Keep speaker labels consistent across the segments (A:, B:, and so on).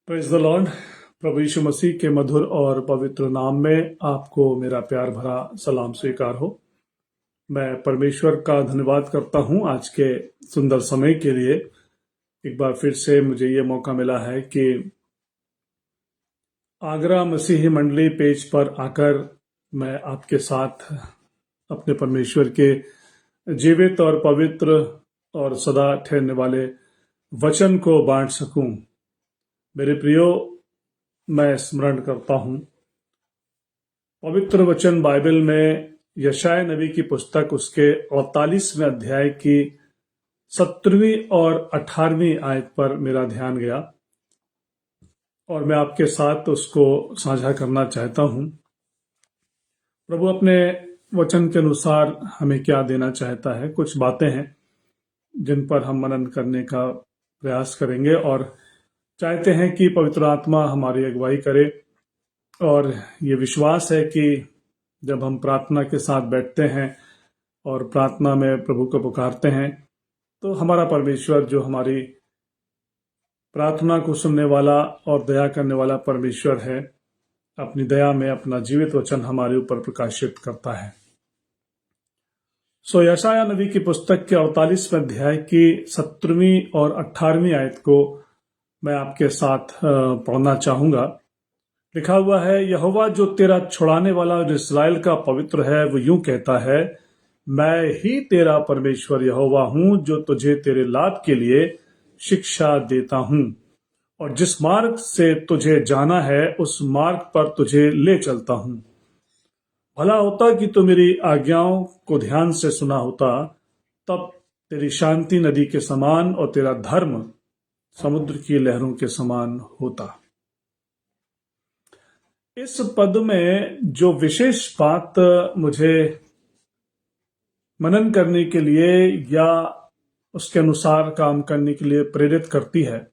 A: Praise the Lord. प्रभु यीशु मसीह के मधुर और पवित्र नाम में आपको मेरा प्यार भरा सलाम स्वीकार हो। मैं परमेश्वर का धन्यवाद करता हूं आज के सुंदर समय के लिए। एक बार फिर से मुझे ये मौका मिला है कि आगरा मसीही मंडली पेज पर आकर मैं आपके साथ अपने परमेश्वर के जीवित और पवित्र और सदा ठहरने वाले वचन को बांट सकूं। मेरे प्रियो, मैं स्मरण करता हूं पवित्र वचन बाइबल में यशायाह नबी की पुस्तक उसके 48वें अध्याय की 17वीं और 18वीं आयत पर मेरा ध्यान गया और मैं आपके साथ उसको साझा करना चाहता हूं। प्रभु अपने वचन के अनुसार हमें क्या देना चाहता है। कुछ बातें हैं जिन पर हम मनन करने का प्रयास करेंगे और चाहते हैं कि पवित्र आत्मा हमारी अगुवाई करे। और ये विश्वास है कि जब हम प्रार्थना के साथ बैठते हैं और प्रार्थना में प्रभु को पुकारते हैं तो हमारा परमेश्वर, जो हमारी प्रार्थना को सुनने वाला और दया करने वाला परमेश्वर है, अपनी दया में अपना जीवित वचन हमारे ऊपर प्रकाशित करता है। यशायाह नबी की पुस्तक के 48वें अध्याय की 17वीं और 18वीं आयत को मैं आपके साथ पढ़ना चाहूंगा। लिखा हुआ है, यहोवा जो तेरा छुड़ाने वाला और इस्राएल का पवित्र है, वो यूं कहता है, मैं ही तेरा परमेश्वर यहोवा हूं, जो तुझे तेरे लाभ के लिए शिक्षा देता हूं और जिस मार्ग से तुझे जाना है उस मार्ग पर तुझे ले चलता हूं। भला होता कि तू मेरी आज्ञाओं को ध्यान से सुना होता, तब तेरी शांति नदी के समान और तेरा धर्म समुद्र की लहरों के समान होता। इस पद में जो विशेष बात मुझे मनन करने के लिए या उसके अनुसार काम करने के लिए प्रेरित करती है,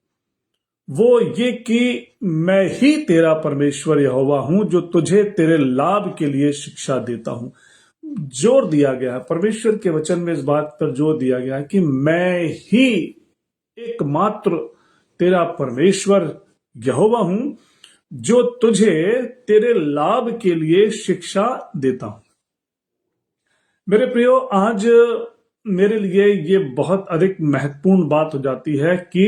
A: वो ये कि मैं ही तेरा परमेश्वर यहोवा हूं, जो तुझे तेरे लाभ के लिए शिक्षा देता हूं। जोर दिया गया है परमेश्वर के वचन में, इस बात पर जोर दिया गया है कि मैं ही एकमात्र तेरा परमेश्वर यहोवा हूं, जो तुझे तेरे लाभ के लिए शिक्षा देता हूं। मेरे प्रियो, आज मेरे लिए ये बहुत अधिक महत्वपूर्ण बात हो जाती है कि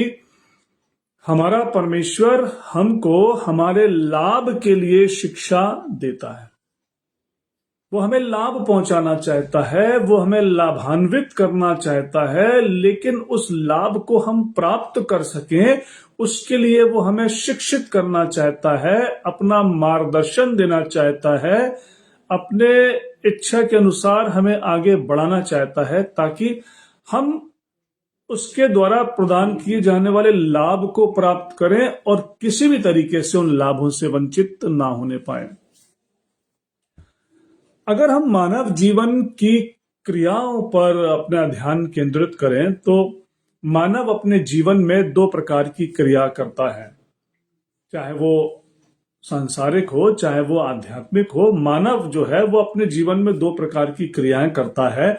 A: हमारा परमेश्वर हमको हमारे लाभ के लिए शिक्षा देता है। वो हमें लाभ पहुंचाना चाहता है, वो हमें लाभान्वित करना चाहता है, लेकिन उस लाभ को हम प्राप्त कर सकें उसके लिए वो हमें शिक्षित करना चाहता है, अपना मार्गदर्शन देना चाहता है, अपने इच्छा के अनुसार हमें आगे बढ़ाना चाहता है, ताकि हम उसके द्वारा प्रदान किए जाने वाले लाभ को प्राप्त करें और किसी भी तरीके से उन लाभों से वंचित ना होने पाए। अगर हम मानव जीवन की क्रियाओं पर अपना ध्यान केंद्रित करें तो मानव अपने जीवन में दो प्रकार की क्रिया करता है, चाहे वो सांसारिक हो चाहे वो आध्यात्मिक हो। मानव जो है वो अपने जीवन में दो प्रकार की क्रियाएं करता है।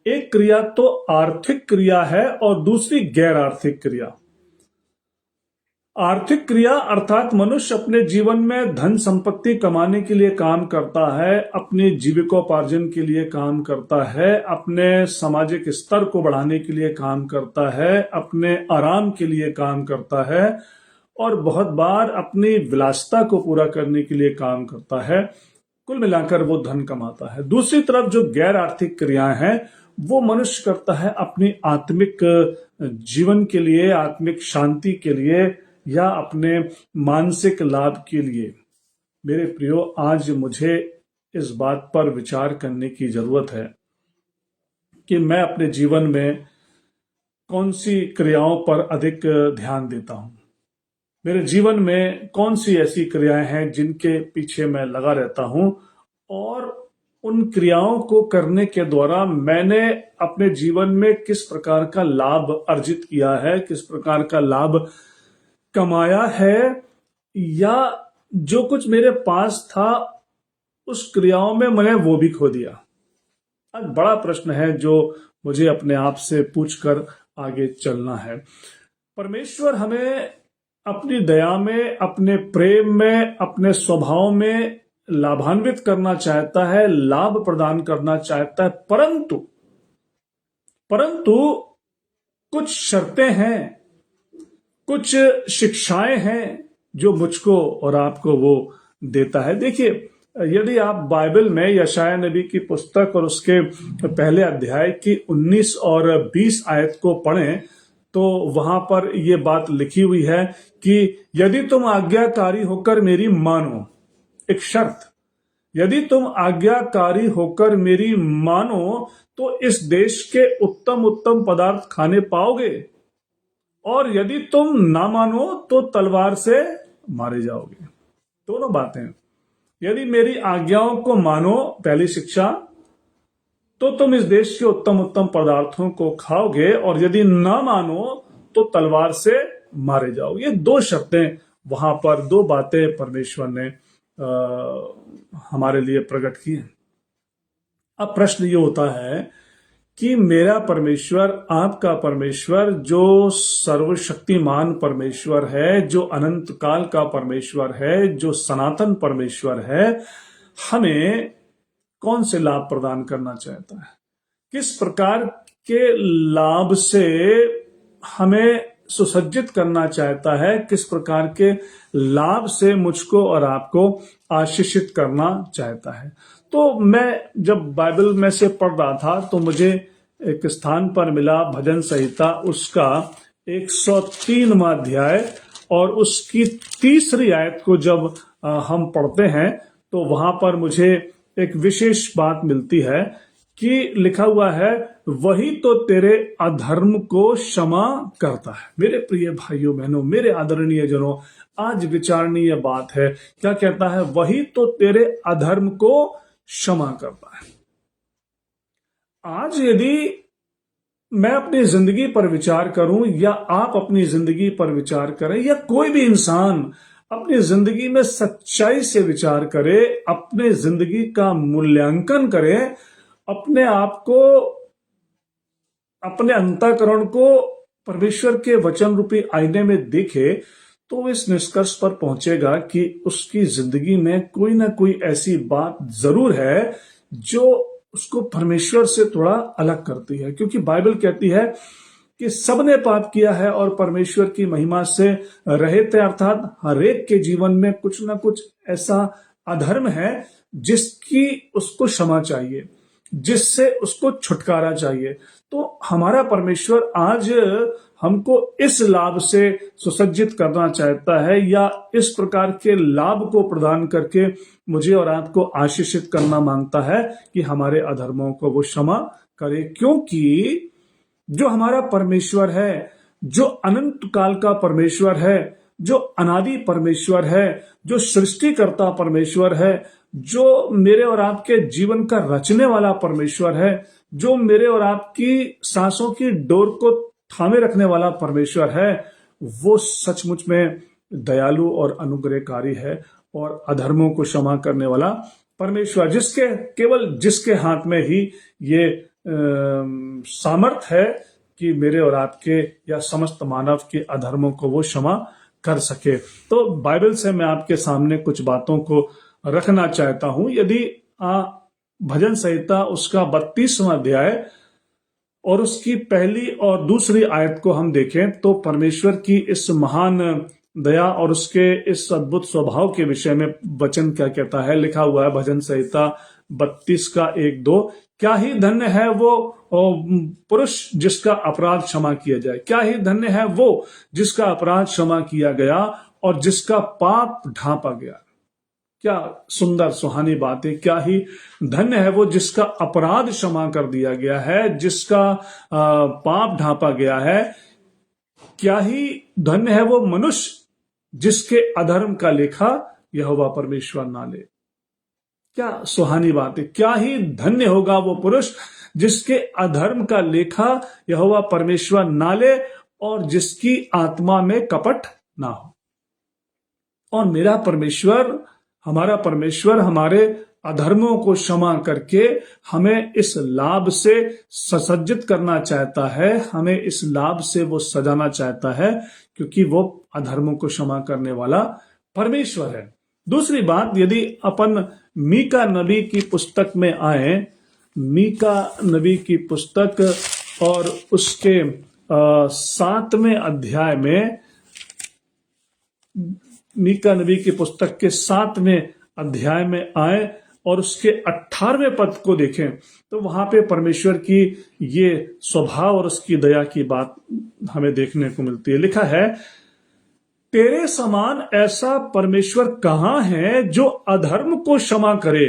A: एक क्रिया तो आर्थिक क्रिया है और दूसरी गैर आर्थिक क्रिया। आर्थिक क्रिया अर्थात मनुष्य अपने जीवन में धन संपत्ति कमाने के लिए काम करता है, अपने जीविकोपार्जन के लिए काम करता है, अपने सामाजिक स्तर को बढ़ाने के लिए काम करता है, अपने आराम के लिए काम करता है और बहुत बार अपनी विलासिता को पूरा करने के लिए काम करता है। कुल मिलाकर वो धन कमाता है। दूसरी तरफ जो गैर आर्थिक क्रियाएं हैं वो मनुष्य करता है अपनी आत्मिक जीवन के लिए, आत्मिक शांति के लिए या अपने मानसिक लाभ के लिए। मेरे प्रियो, आज मुझे इस बात पर विचार करने की जरूरत है कि मैं अपने जीवन में कौन सी क्रियाओं पर अधिक ध्यान देता हूं। मेरे जीवन में कौन सी ऐसी क्रियाएं हैं जिनके पीछे मैं लगा रहता हूं और उन क्रियाओं को करने के द्वारा मैंने अपने जीवन में किस प्रकार का लाभ अर्जित किया है, किस प्रकार का लाभ कमाया है, या जो कुछ मेरे पास था उस क्रियाओं में मैंने वो भी खो दिया। आज बड़ा प्रश्न है जो मुझे अपने आप से पूछकर आगे चलना है। परमेश्वर हमें अपनी दया में, अपने प्रेम में, अपने स्वभाव में लाभान्वित करना चाहता है, लाभ प्रदान करना चाहता है, परंतु परंतु कुछ शर्तें हैं, कुछ शिक्षाएं हैं जो मुझको और आपको वो देता है। देखिए, यदि आप बाइबल में यशायाह नबी की पुस्तक और उसके पहले अध्याय की 19 और 20 आयत को पढ़ें तो वहां पर यह बात लिखी हुई है कि यदि तुम आज्ञाकारी होकर मेरी मानो, एक शर्त, यदि तुम आज्ञाकारी होकर मेरी मानो तो इस देश के उत्तम उत्तम पदार्थ खाने पाओगे, और यदि तुम ना मानो तो तलवार से मारे जाओगे। दोनों बातें। यदि मेरी आज्ञाओं को मानो, पहली शिक्षा, तो तुम इस देश के उत्तम उत्तम पदार्थों को खाओगे, और यदि ना मानो तो तलवार से मारे जाओगे। ये दो शर्तें वहां पर, दो बातें परमेश्वर ने हमारे लिए प्रकट की है। अब प्रश्न ये होता है कि मेरा परमेश्वर, आपका परमेश्वर, जो सर्वशक्तिमान परमेश्वर है, जो अनंत काल का परमेश्वर है, जो सनातन परमेश्वर है, हमें कौन से लाभ प्रदान करना चाहता है, किस प्रकार के लाभ से हमें सुसज्जित करना चाहता है, किस प्रकार के लाभ से मुझको और आपको आशीषित करना चाहता है। तो मैं जब बाइबल में से पढ़ रहा था तो मुझे एक स्थान पर मिला, भजन संहिता उसका 103वां अध्याय और उसकी 3री आयत को जब हम पढ़ते हैं तो वहां पर मुझे एक विशेष बात मिलती है कि लिखा हुआ है, वही तो तेरे अधर्म को क्षमा करता है। मेरे प्रिय भाइयों बहनों, मेरे आदरणीय जनों, आज विचारणीय बात है। क्या कहता है? वही तो तेरे अधर्म को क्षमा करता है। आज यदि मैं अपनी जिंदगी पर विचार करूं, या आप अपनी जिंदगी पर विचार करें, या कोई भी इंसान अपनी जिंदगी में सच्चाई से विचार करे, अपने जिंदगी का मूल्यांकन करे, अपने आप को, अपने अंतःकरण को परमेश्वर के वचन रूपी आईने में देखे, तो इस निष्कर्ष पर पहुंचेगा कि उसकी जिंदगी में कोई ना कोई ऐसी बात जरूर है जो उसको परमेश्वर से थोड़ा अलग करती है। क्योंकि बाइबल कहती है कि सबने पाप किया है और परमेश्वर की महिमा से रहित है, अर्थात हर एक के जीवन में कुछ ना कुछ ऐसा अधर्म है जिसकी उसको क्षमा चाहिए, जिससे उसको छुटकारा चाहिए। तो हमारा परमेश्वर आज हमको इस लाभ से सुसज्जित करना चाहता है, या इस प्रकार के लाभ को प्रदान करके मुझे और आपको आशीषित करना मांगता है कि हमारे अधर्मों को वो क्षमा करे। क्योंकि जो हमारा परमेश्वर है, जो अनंत काल का परमेश्वर है, जो अनादि परमेश्वर है, जो सृष्टिकर्ता परमेश्वर है, जो मेरे और आपके जीवन का रचने वाला परमेश्वर है, जो मेरे और आपकी सांसों की डोर को थामे रखने वाला परमेश्वर है, वो सचमुच में दयालु और अनुग्रहकारी है और अधर्मों को क्षमा करने वाला परमेश्वर, जिसके केवल जिसके हाथ में ही ये सामर्थ है कि मेरे और आपके या समस्त मानव के अधर्मों को वो क्षमा कर सके। तो बाइबल से मैं आपके सामने कुछ बातों को रखना चाहता हूं। यदि भजन संहिता उसका 32वां अध्याय और उसकी पहली और दूसरी आयत को हम देखें तो परमेश्वर की इस महान दया और उसके इस अद्भुत स्वभाव के विषय में वचन क्या कहता है। लिखा हुआ है भजन संहिता 32 का 1-2, क्या ही धन्य है वो पुरुष जिसका अपराध क्षमा किया जाए, क्या ही धन्य है वो जिसका अपराध क्षमा किया गया और जिसका पाप ढांपा गया। क्या सुंदर सुहानी बात है। क्या ही धन्य है वो जिसका अपराध क्षमा कर दिया गया है, जिसका पाप ढांपा गया है। क्या ही धन्य है वो मनुष्य जिसके अधर्म का लेखा यहोवा परमेश्वर ना ले। क्या सुहानी बात है। क्या ही धन्य होगा वो पुरुष जिसके अधर्म का लेखा यहोवा परमेश्वर ना ले और जिसकी आत्मा में कपट ना हो। और मेरा परमेश्वर, हमारा परमेश्वर हमारे अधर्मों को क्षमा करके हमें इस लाभ से ससज्जित करना चाहता है, हमें इस लाभ से वो सजाना चाहता है, क्योंकि वो अधर्मों को क्षमा करने वाला परमेश्वर है। दूसरी बात, यदि अपन मीका नबी की पुस्तक में आए, मीका नबी की पुस्तक और उसके 7वें अध्याय में, मीका नबी की पुस्तक के 7वें अध्याय में आए और उसके 18वें पद को देखें, तो वहां पे परमेश्वर की ये स्वभाव और उसकी दया की बात हमें देखने को मिलती है। लिखा है, तेरे समान ऐसा परमेश्वर कहाँ है जो अधर्म को क्षमा करे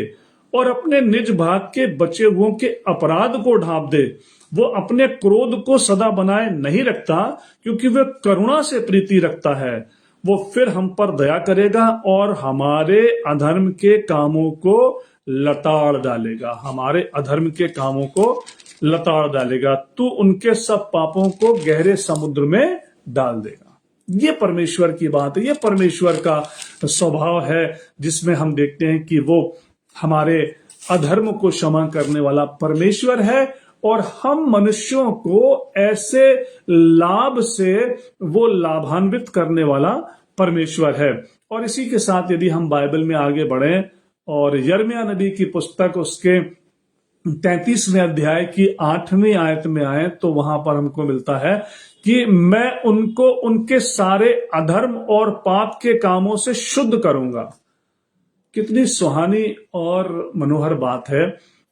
A: और अपने निज भाग के बचे हुओं के अपराध को ढांप दे। वो अपने क्रोध को सदा बनाए नहीं रखता, क्योंकि वह करुणा से प्रीति रखता है। वो फिर हम पर दया करेगा और हमारे अधर्म के कामों को लताड़ डालेगा, हमारे अधर्म के कामों को लताड़ डालेगा। तू उनके सब पापों को गहरे समुद्र में डाल देगा। ये परमेश्वर की बात है, ये परमेश्वर का स्वभाव है, जिसमें हम देखते हैं कि वो हमारे अधर्म को क्षमा करने वाला परमेश्वर है और हम मनुष्यों को ऐसे लाभ से वो लाभान्वित करने वाला परमेश्वर है। और इसी के साथ यदि हम बाइबल में आगे बढ़ें और यिर्मयाह नबी की पुस्तक उसके 33वें अध्याय की 8वीं आयत में आए, तो वहां पर हमको मिलता है कि मैं उनको उनके सारे अधर्म और पाप के कामों से शुद्ध करूंगा। कितनी सुहानी और मनोहर बात है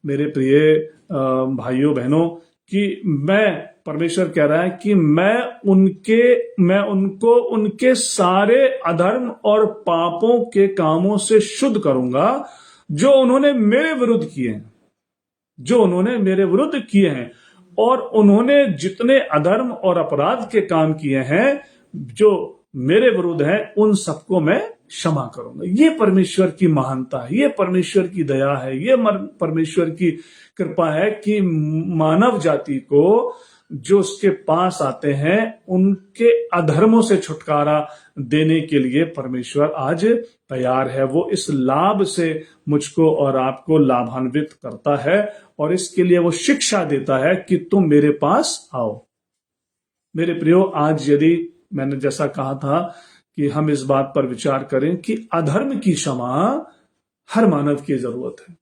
A: मेरे प्रिय भाइयों बहनों, कि परमेश्वर कह रहा है कि मैं उनको उनके सारे अधर्म और पापों के कामों से शुद्ध करूंगा जो उन्होंने मेरे विरुद्ध किए हैं, जो उन्होंने मेरे विरुद्ध किए हैं। और उन्होंने जितने अधर्म और अपराध के काम किए हैं जो मेरे विरुद्ध हैं, उन सबको मैं क्षमा करूंगा। ये परमेश्वर की महानता है, ये परमेश्वर की दया है, ये परमेश्वर की कृपा है कि मानव जाति को जो उसके पास आते हैं उनके अधर्मों से छुटकारा देने के लिए परमेश्वर आज तैयार है। वो इस लाभ से मुझको और आपको लाभान्वित करता है और इसके लिए वो शिक्षा देता है कि तुम मेरे पास आओ। मेरे प्रियो, आज यदि मैंने जैसा कहा था कि हम इस बात पर विचार करें कि अधर्म की क्षमा हर मानव की जरूरत है,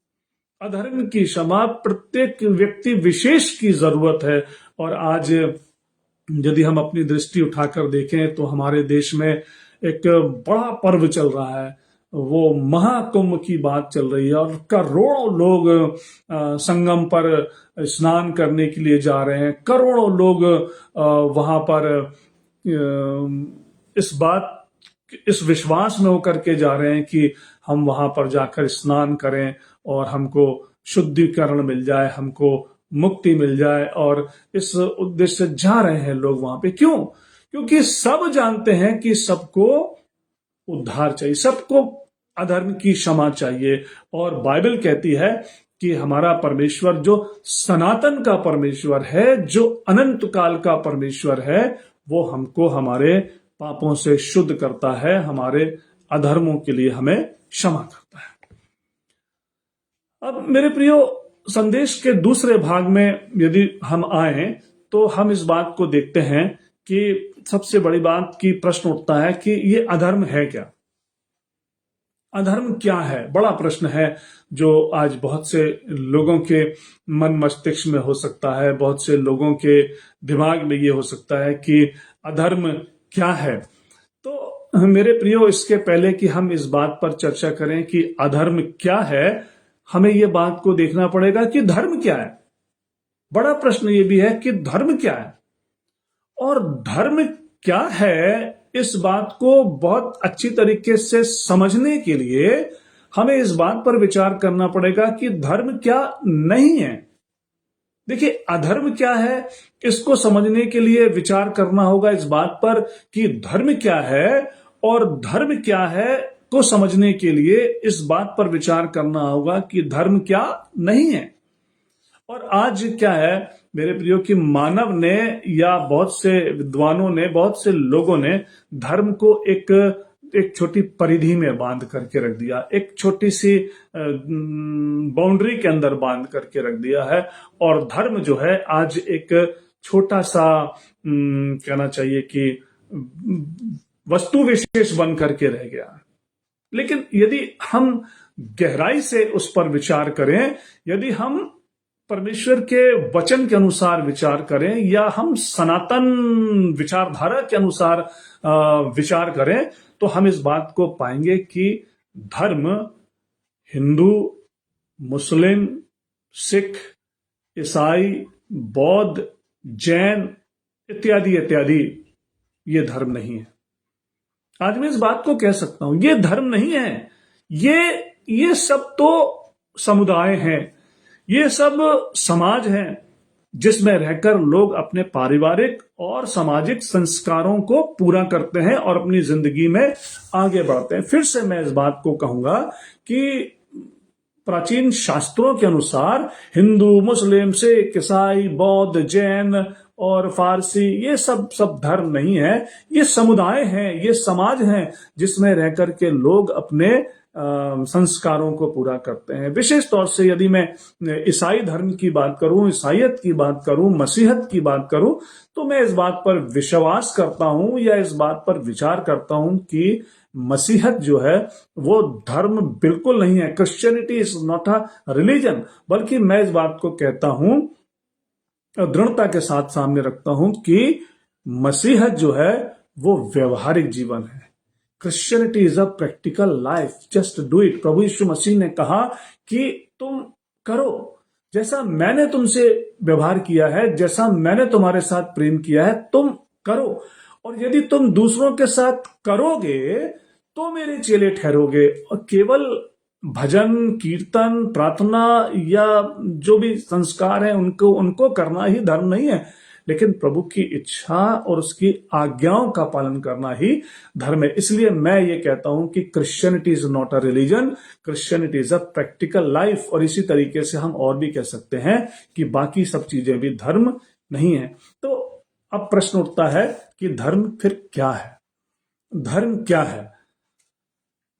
A: अधर्म की क्षमा प्रत्येक व्यक्ति विशेष की जरूरत है। और आज यदि हम अपनी दृष्टि उठाकर देखें तो हमारे देश में एक बड़ा पर्व चल रहा है, वो महाकुंभ की बात चल रही है और करोड़ों लोग संगम पर स्नान करने के लिए जा रहे हैं। करोड़ों लोग वहां पर इस विश्वास में होकर के जा रहे हैं कि हम वहां पर जाकर स्नान करें और हमको शुद्धिकरण मिल जाए, हमको मुक्ति मिल जाए, और इस उद्देश्य से जा रहे हैं लोग वहां पे। क्यों? क्योंकि सब जानते हैं कि सबको उद्धार चाहिए, सबको अधर्म की क्षमा चाहिए। और बाइबल कहती है कि हमारा परमेश्वर जो सनातन का परमेश्वर है, जो अनंत काल का परमेश्वर है, वो हमको हमारे पापों से शुद्ध करता है, हमारे अधर्मों के लिए हमें क्षमा करता है। अब मेरे प्रियो, संदेश के दूसरे भाग में यदि हम आए तो हम इस बात को देखते हैं कि सबसे बड़ी बात की प्रश्न उठता है कि ये अधर्म है क्या? अधर्म क्या है? बड़ा प्रश्न है जो आज बहुत से लोगों के मन मस्तिष्क में हो सकता है, बहुत से लोगों के दिमाग में ये हो सकता है कि अधर्म क्या है। तो मेरे प्रियो, इसके पहले कि हम इस बात पर चर्चा करें कि अधर्म क्या है, हमें ये बात को देखना पड़ेगा कि धर्म क्या है। बड़ा प्रश्न ये भी है कि धर्म क्या है, और धर्म क्या है, इस बात को बहुत अच्छी तरीके से समझने के लिए हमें इस बात पर विचार करना पड़ेगा कि धर्म क्या नहीं है। देखिए, अधर्म क्या है, इसको समझने के लिए विचार करना होगा इस बात पर कि धर्म क्या है, और धर्म क्या है को समझने के लिए इस बात पर विचार करना होगा कि धर्म क्या नहीं है। और आज क्या है मेरे प्रियो, कि मानव ने या बहुत से विद्वानों ने, बहुत से लोगों ने धर्म को एक एक छोटी परिधि में बांध करके रख दिया, एक छोटी सी बाउंड्री के अंदर बांध करके रख दिया है। और धर्म जो है आज एक छोटा सा कहना चाहिए कि वस्तु विशेष बन करके रह गया। लेकिन यदि हम गहराई से उस पर विचार करें, यदि हम परमेश्वर के वचन के अनुसार विचार करें, या हम सनातन विचारधारा के अनुसार विचार करें, तो हम इस बात को पाएंगे कि धर्म हिंदू, मुस्लिम, सिख, ईसाई, बौद्ध, जैन इत्यादि इत्यादि ये धर्म नहीं है। आज मैं इस बात को कह सकता हूं, ये धर्म नहीं है। ये सब तो समुदाय हैं, ये सब समाज हैं जिसमें रहकर लोग अपने पारिवारिक और सामाजिक संस्कारों को पूरा करते हैं और अपनी जिंदगी में आगे बढ़ते हैं। फिर से मैं इस बात को कहूंगा कि प्राचीन शास्त्रों के अनुसार हिंदू, मुस्लिम, सिख, ईसाई, बौद्ध, जैन और फारसी ये सब धर्म नहीं है। ये समुदाय हैं, ये समाज हैं जिसमें रहकर के लोग अपने संस्कारों को पूरा करते हैं। विशेष तौर से यदि मैं ईसाई धर्म की बात करूं, ईसाइयत की बात करूं, मसीहत की बात करूं, तो मैं इस बात पर विश्वास करता हूं या इस बात पर विचार करता हूं कि मसीहत जो है वो धर्म बिल्कुल नहीं है। Christianity is not a religion, बल्कि मैं इस बात को कहता हूं, दृढ़ता के साथ सामने रखता हूं कि मसीहत जो है वो व्यवहारिक जीवन है। Christianity is a practical life, just do it. प्रभु यीशु मसीह ने कहा कि तुम करो जैसा मैंने तुमसे व्यवहार किया है, जैसा मैंने तुम्हारे साथ प्रेम किया है, तुम करो। और यदि तुम दूसरों के साथ करोगे तो मेरे चेले ठहरोगे। और केवल भजन, कीर्तन, प्रार्थना या जो भी संस्कार है उनको करना ही धर्म नहीं है, लेकिन प्रभु की इच्छा और उसकी आज्ञाओं का पालन करना ही धर्म है। इसलिए मैं ये कहता हूं कि Christianity is not a religion, Christianity is a practical life. और इसी तरीके से हम और भी कह सकते हैं कि बाकी सब चीजें भी धर्म नहीं है। तो अब प्रश्न उठता है कि धर्म फिर क्या है? धर्म क्या है?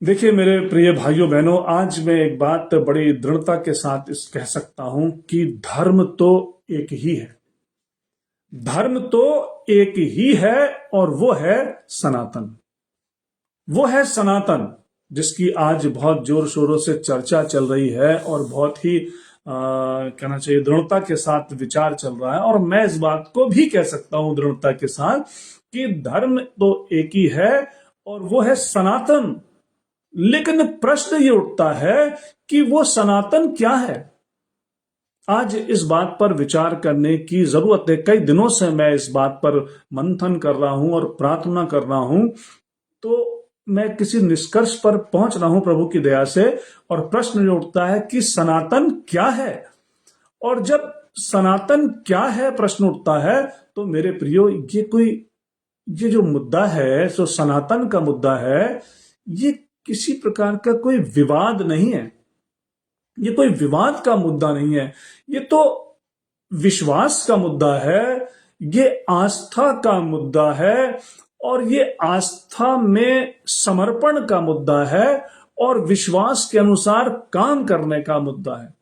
A: देखिए मेरे प्रिय भाइयों बहनों, आज मैं एक बात बड़ी दृढ़ता के साथ कह सकता हूं कि धर्म तो एक ही है। धर्म तो एक ही है और वो है सनातन। वो है सनातन जिसकी आज बहुत जोर शोरों से चर्चा चल रही है और बहुत ही कहना चाहिए दृढ़ता के साथ विचार चल रहा है। और मैं इस बात को भी कह सकता हूं दृढ़ता के साथ कि धर्म तो एक ही है और वो है सनातन। लेकिन प्रश्न ये उठता है कि वो सनातन क्या है? आज इस बात पर विचार करने की जरूरत है। कई दिनों से मैं इस बात पर मंथन कर रहा हूं और प्रार्थना कर रहा हूं, तो मैं किसी निष्कर्ष पर पहुंच रहा हूं प्रभु की दया से। और प्रश्न जो उठता है कि सनातन क्या है? और जब सनातन क्या है प्रश्न उठता है, तो मेरे प्रियो ये जो मुद्दा है, जो सनातन का मुद्दा है, ये किसी प्रकार का कोई विवाद नहीं है। ये कोई विवाद का मुद्दा नहीं है। ये तो विश्वास का मुद्दा है, ये आस्था का मुद्दा है और ये आस्था में समर्पण का मुद्दा है और विश्वास के अनुसार काम करने का मुद्दा है।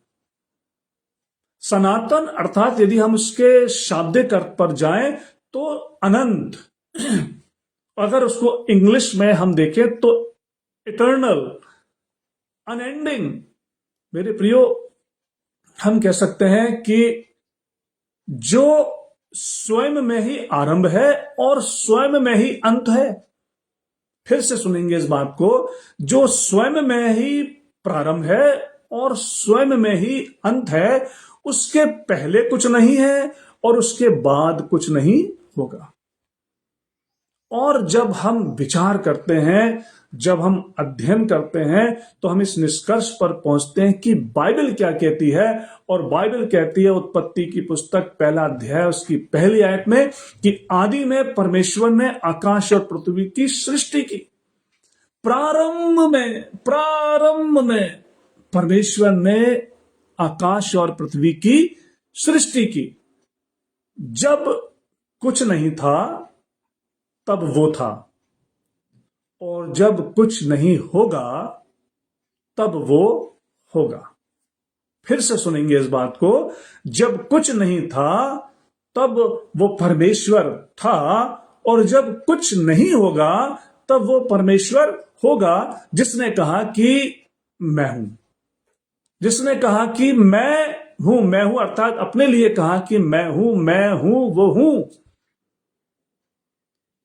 A: सनातन अर्थात यदि हम उसके शाब्दिक अर्थ पर जाएं तो अनंत। अगर उसको इंग्लिश में हम देखें तो इटर्नल, अनएंडिंग। मेरे प्रियो, हम कह सकते हैं कि जो स्वयं में ही आरंभ है और स्वयं में ही अंत है। फिर से सुनेंगे इस बात को, जो स्वयं में ही प्रारंभ है और स्वयं में ही अंत है, उसके पहले कुछ नहीं है और उसके बाद कुछ नहीं होगा। और जब हम विचार करते हैं, जब हम अध्ययन करते हैं, तो हम इस निष्कर्ष पर पहुंचते हैं कि बाइबल क्या कहती है। और बाइबल कहती है उत्पत्ति की पुस्तक 1 अध्याय उसकी 1 आयत में कि आदि में परमेश्वर ने आकाश और पृथ्वी की सृष्टि की। प्रारंभ में परमेश्वर ने आकाश और पृथ्वी की सृष्टि की। जब कुछ नहीं था तब वो था, और जब कुछ नहीं होगा तब वो होगा। फिर से सुनेंगे इस बात को, जब कुछ नहीं था तब वो परमेश्वर था, और जब कुछ नहीं होगा तब वो परमेश्वर होगा। जिसने कहा कि मैं हूं, जिसने कहा कि मैं हूं अर्थात अपने लिए कहा कि मैं हूं वो हूं।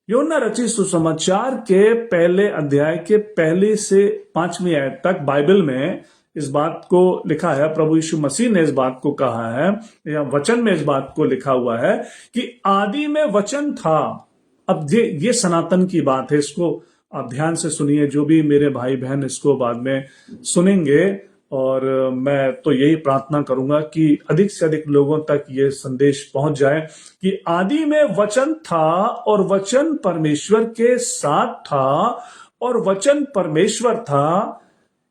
A: यूहन्ना रचित सुसमाचार के पहले अध्याय के पहले से 5वीं आयत तक बाइबल में इस बात को लिखा है, प्रभु यीशु मसीह ने इस बात को कहा है, या वचन में इस बात को लिखा हुआ है कि आदि में वचन था। अब ये सनातन की बात है, इसको आप ध्यान से सुनिए, जो भी मेरे भाई बहन इसको बाद में सुनेंगे। और मैं तो यही प्रार्थना करूंगा कि अधिक से अधिक लोगों तक ये संदेश पहुंच जाए कि आदि में वचन था और वचन परमेश्वर के साथ था और वचन परमेश्वर था।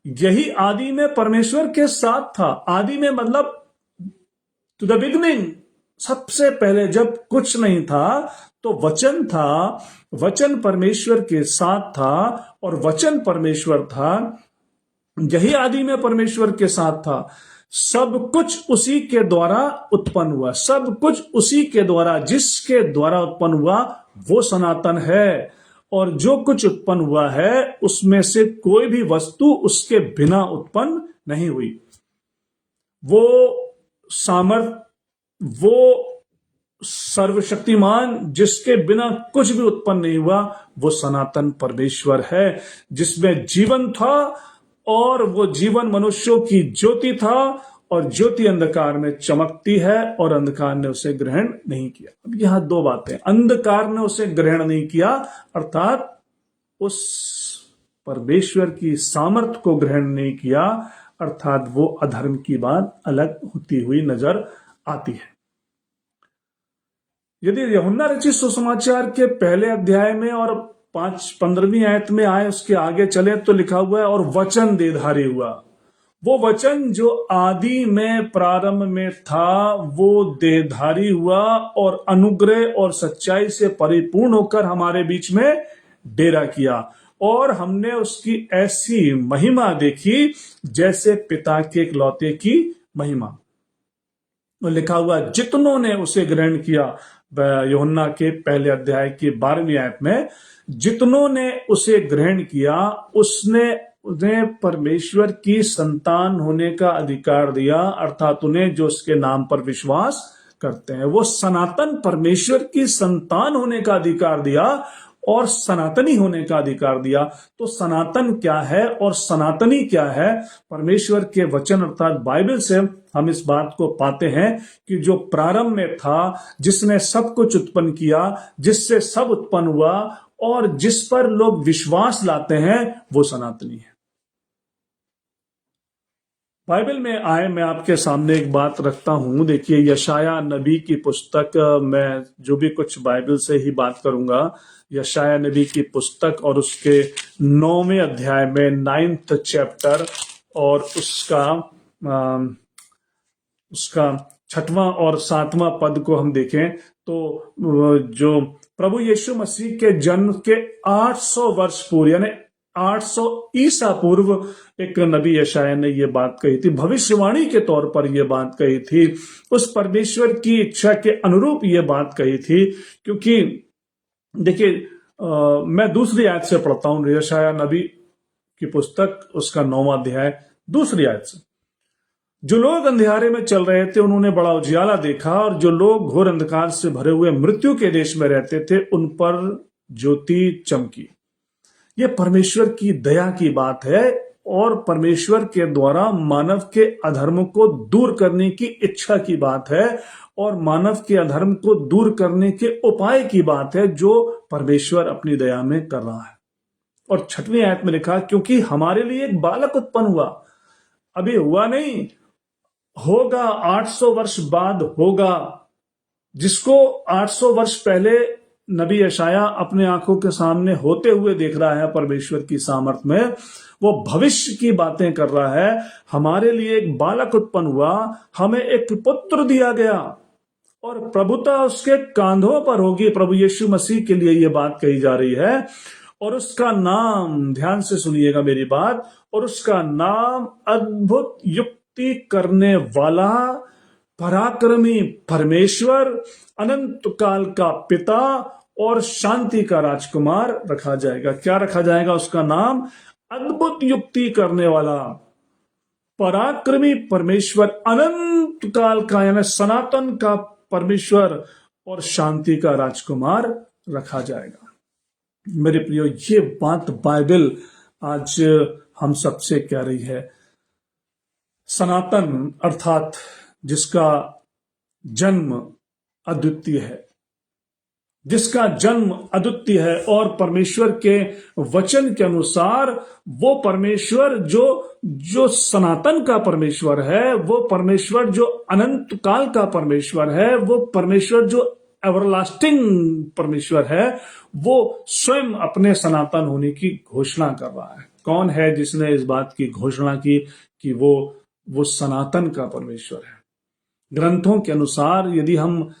A: यही आदि में परमेश्वर के साथ था। आदि में मतलब टू द बिगनिंग, सबसे पहले जब कुछ नहीं था तो वचन था, वचन परमेश्वर के साथ था और वचन परमेश्वर था। यही आदि में परमेश्वर के साथ था। सब कुछ उसी के द्वारा उत्पन्न हुआ, सब कुछ उसी के द्वारा, जिसके द्वारा उत्पन्न हुआ वो सनातन है। और जो कुछ उत्पन्न हुआ है उसमें से कोई भी वस्तु उसके बिना उत्पन्न नहीं हुई। वो सामर्थ, वो सर्वशक्तिमान जिसके बिना कुछ भी उत्पन्न नहीं हुआ, वो सनातन परमेश्वर है, जिसमें जीवन था और वो जीवन मनुष्यों की ज्योति था, और ज्योति अंधकार में चमकती है और अंधकार ने उसे ग्रहण नहीं किया। अब यहां दो बातें, अंधकार ने उसे ग्रहण नहीं किया अर्थात उस परमेश्वर की सामर्थ को ग्रहण नहीं किया, अर्थात वो अधर्म की बात अलग होती हुई नजर आती है। यदि यूहन्ना रचित सुसमाचार के पहले अध्याय में और 15वीं आयत में आए, उसके आगे चले तो लिखा हुआ है और वचन देहधारी हुआ। वो वचन जो आदि में प्रारंभ में था वो देहधारी हुआ और अनुग्रह और सच्चाई से परिपूर्ण होकर हमारे बीच में डेरा किया, और हमने उसकी ऐसी महिमा देखी जैसे पिता के इकलौते की महिमा। तो लिखा हुआ जितनों ने उसे ग्रहण किया, यूहन्ना के पहले अध्याय की 12वीं आयत में, जितनों ने उसे ग्रहण किया उन्हें परमेश्वर की संतान होने का अधिकार दिया, अर्थात उन्हें जो उसके नाम पर विश्वास करते हैं। वो सनातन परमेश्वर की संतान होने का अधिकार दिया और सनातनी होने का अधिकार दिया। तो सनातन क्या है और सनातनी क्या है? परमेश्वर के वचन अर्थात बाइबल से हम इस बात को पाते हैं कि जो प्रारंभ में था, जिसने सब कुछ उत्पन्न किया, जिससे सब उत्पन्न हुआ और जिस पर लोग विश्वास लाते हैं, वो सनातनी है। बाइबल में आए, मैं आपके सामने एक बात रखता हूं। देखिए, यशाया नबी की पुस्तक, मैं जो भी कुछ बाइबल से ही बात करूंगा, यशाया नबी की पुस्तक और उसके 9वें अध्याय में 9th चैप्टर और उसका 6वां और 7वां पद को हम देखें तो जो प्रभु यीशु मसीह के जन्म के 800 वर्ष पूर्व, यानी 800 ईसा पूर्व, एक नबी यशाया ने यह बात कही थी, भविष्यवाणी के तौर पर यह बात कही थी, उस परमेश्वर की इच्छा के अनुरूप यह बात कही थी। क्योंकि देखिए, मैं दूसरी आयत से पढ़ता हूं, यशाया नबी की पुस्तक उसका 9वां अध्याय दूसरी आयत से। जो लोग अंधेरे में चल रहे थे उन्होंने बड़ा उजियाला देखा, और जो लोग घोर अंधकार से भरे हुए मृत्यु के देश में रहते थे उन पर ज्योति चमकी। यह परमेश्वर की दया की बात है और परमेश्वर के द्वारा मानव के अधर्म को दूर करने की इच्छा की बात है और मानव के अधर्म को दूर करने के उपाय की बात है जो परमेश्वर अपनी दया में कर रहा है। और 6वीं आयत में लिखा, क्योंकि हमारे लिए एक बालक उत्पन्न हुआ, अभी हुआ नहीं, होगा, 800 वर्ष बाद होगा, जिसको 800 वर्ष पहले नबी यशाया अपने आंखों के सामने होते हुए देख रहा है परमेश्वर की सामर्थ में, वो भविष्य की बातें कर रहा है। हमारे लिए एक बालक उत्पन्न हुआ, हमें एक पुत्र दिया गया और प्रभुता उसके कांधों पर होगी। प्रभु यीशु मसीह के लिए यह बात कही जा रही है। और उसका नाम, ध्यान से सुनिएगा मेरी बात, और उसका नाम अद्भुत युक्ति करने वाला, पराक्रमी परमेश्वर, अनंत काल का पिता और शांति का राजकुमार रखा जाएगा। क्या रखा जाएगा? उसका नाम अद्भुत युक्ति करने वाला, पराक्रमी परमेश्वर, अनंत काल का यानी सनातन का परमेश्वर और शांति का राजकुमार रखा जाएगा। मेरे प्रियो, ये बात बाइबल आज हम सबसे कह रही है। सनातन अर्थात जिसका जन्म अद्वितीय है, जिसका जन्म अद्वितीय है, और परमेश्वर के वचन के अनुसार वो परमेश्वर जो सनातन का परमेश्वर है, वो परमेश्वर जो अनंत काल का परमेश्वर है, वो परमेश्वर जो एवरलास्टिंग परमेश्वर है, वो स्वयं अपने सनातन होने की घोषणा कर रहा है। कौन है जिसने इस बात की घोषणा की कि वो सनातन का परमेश्वर है? ग्रंथों के अनुसार यदि हम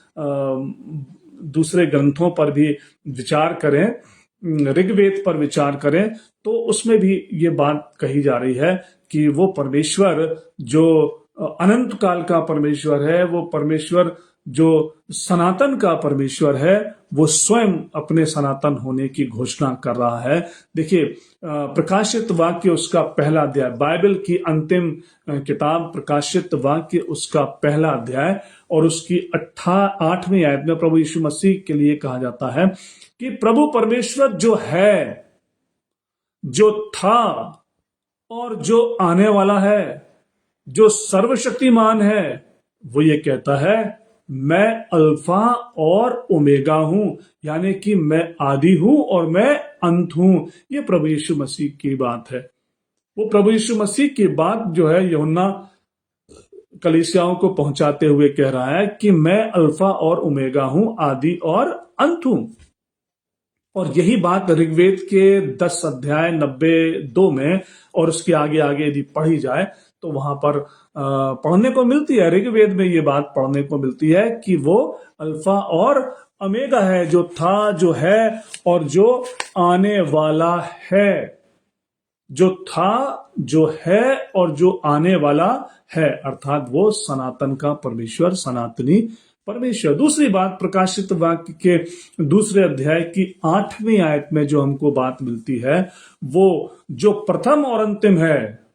A: दूसरे ग्रंथों पर भी विचार करें, ऋग्वेद पर विचार करें, तो उसमें भी ये बात कही जा रही है कि वो परमेश्वर जो अनंत काल का परमेश्वर है, वो परमेश्वर जो सनातन का परमेश्वर है, वो स्वयं अपने सनातन होने की घोषणा कर रहा है। देखिए, प्रकाशित वाक्य उसका पहला अध्याय, बाइबल की अंतिम किताब प्रकाशित वाक्य उसका पहला अध्याय और उसकी 8वीं आयत में प्रभु यीशु मसीह के लिए कहा जाता है कि प्रभु परमेश्वर जो है, जो था और जो आने वाला है, जो सर्वशक्तिमान है, वो ये कहता है, मैं अल्फा और ओमेगा हूं, यानी कि मैं आदि हूं और मैं अंत हूं। ये प्रभु यीशु मसीह की बात है। वो प्रभु यीशु मसीह की बात जो है यूहन्ना कलीसियाओं को पहुंचाते हुए कह रहा है कि मैं अल्फा और ओमेगा हूं, आदि और अंत हूं। और यही बात ऋग्वेद के 10 अध्याय 92 में और उसके आगे आगे यदि पढ़ी जाए तो वहां पर पढ़ने को मिलती है। ऋग्वेद में ये बात पढ़ने को मिलती है कि वो अल्फा और ओमेगा है, जो था, जो है और जो आने वाला है। जो था, जो है और जो आने वाला है, अर्थात वो सनातन का परमेश्वर, सनातनी परमेश्वर। दूसरी बात, प्रकाशित वाक्य के दूसरे अध्याय की 8वीं आयत में जो हमको बात मिलती है, वो जो प्रथम और अंतिम है,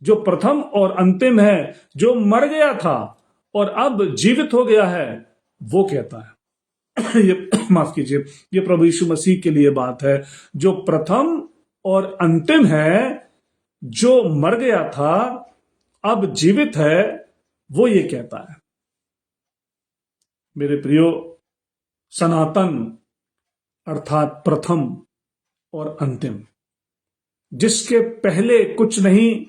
A: जो प्रथम और अंतिम है, जो मर गया था और अब जीवित हो गया है, वो कहता है ये माफ कीजिए, ये प्रभु यीशु मसीह के लिए बात है। जो प्रथम और अंतिम है, जो मर गया था, अब जीवित है, वो ये कहता है। मेरे प्रियो, सनातन अर्थात प्रथम और अंतिम, जिसके पहले कुछ नहीं,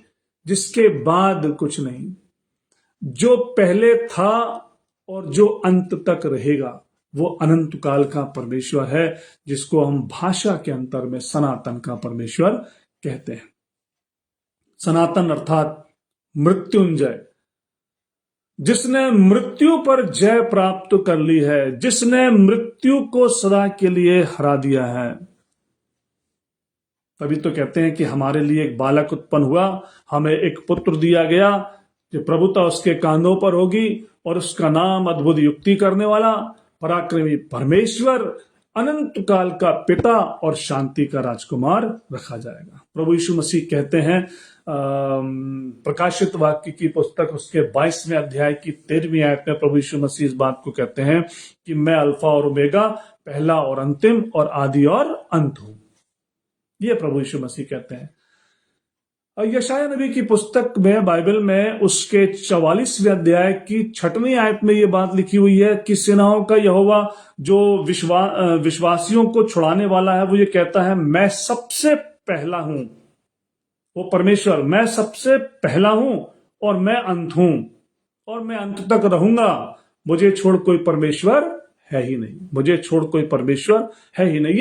A: जिसके बाद कुछ नहीं, जो पहले था और जो अंत तक रहेगा, वो अनंत काल का परमेश्वर है, जिसको हम भाषा के अंतर में सनातन का परमेश्वर कहते हैं। सनातन अर्थात मृत्युंजय, जिसने मृत्यु पर जय प्राप्त कर ली है, जिसने मृत्यु को सदा के लिए हरा दिया है। तभी तो कहते हैं कि हमारे लिए एक बालक उत्पन्न हुआ, हमें एक पुत्र दिया गया, जो प्रभुता उसके कांधों पर होगी और उसका नाम अद्भुत युक्ति करने वाला, पराक्रमी परमेश्वर, अनंत काल का पिता और शांति का राजकुमार रखा जाएगा। प्रभु यीशु मसीह कहते हैं, प्रकाशित वाक्य की पुस्तक उसके 22वें अध्याय की 13वीं आयत में प्रभु यीशु मसीह इस बात को कहते हैं कि मैं अल्फा और ओमेगा, पहला और अंतिम और आदि और अंत हूं। ये प्रभु यीशु मसीह कहते हैं। यशायाह नबी की पुस्तक में, बाइबल में, उसके 44वें अध्याय की 6वीं आयत में ये बात लिखी हुई है कि सेनाओं का यहोवा जो विश्वासियों को छुड़ाने वाला है, वो ये कहता है, मैं सबसे पहला हूं। वो परमेश्वर, मैं सबसे पहला हूं और मैं अंत हूं और मैं अंत तक रहूंगा। मुझे छोड़ कोई परमेश्वर है ही नहीं, मुझे छोड़ कोई परमेश्वर है ही नहीं।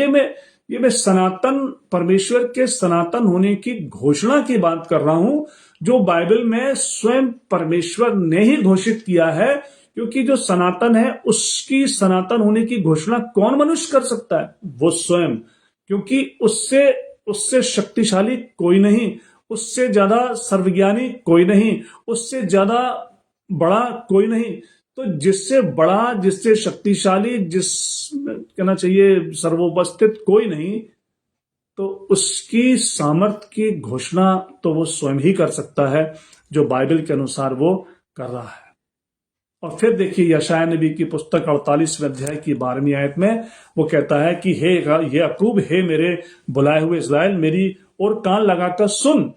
A: ये मैं सनातन परमेश्वर के सनातन होने की घोषणा की बात कर रहा हूं, जो बाइबल में स्वयं परमेश्वर ने ही घोषित किया है, क्योंकि जो सनातन है उसकी सनातन होने की घोषणा कौन मनुष्य कर सकता है? वो स्वयं, क्योंकि उससे उससे शक्तिशाली कोई नहीं, उससे ज्यादा सर्वज्ञानी कोई नहीं, उससे ज्यादा बड़ा कोई नहीं। तो जिससे बड़ा, जिससे शक्तिशाली, जिस कहना चाहिए सर्वोपस्थित कोई नहीं, तो उसकी सामर्थ्य की घोषणा तो वो स्वयं ही कर सकता है, जो बाइबल के अनुसार वो कर रहा है। और फिर देखिए यशायाह नबी की पुस्तक 48वें अध्याय की 12वीं आयत में वो कहता है कि हे याकूब, हे मेरे बुलाए हुए इस्राएल, मेरी ओर कान लगाकर सुन,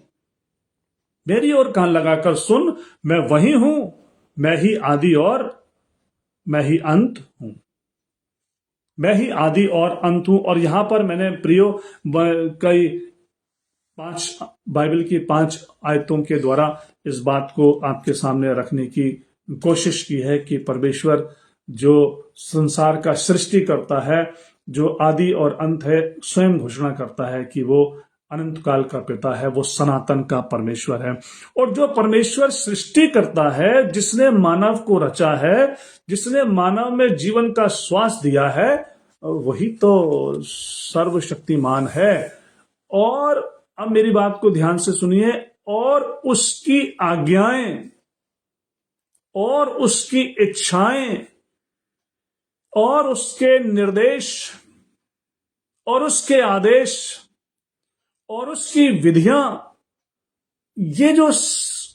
A: मेरी ओर कान लगाकर सुन, मैं वही हूं, मैं ही आदि और मैं ही अंत हूं, मैं ही आदि और अंत हूं। और यहां पर मैंने प्रियो कई 5 बाइबल की 5 आयतों के द्वारा इस बात को आपके सामने रखने की कोशिश की है कि परमेश्वर जो संसार का सृष्टि करता है, जो आदि और अंत है, स्वयं घोषणा करता है कि वो अनंत काल का पिता है, वो सनातन का परमेश्वर है। और जो परमेश्वर सृष्टि करता है, जिसने मानव को रचा है, जिसने मानव में जीवन का श्वास दिया है, वही तो सर्वशक्तिमान है। और अब मेरी बात को ध्यान से सुनिए, और उसकी आज्ञाएं और उसकी इच्छाएं और उसके निर्देश और उसके आदेश और उसकी विधियां, ये जो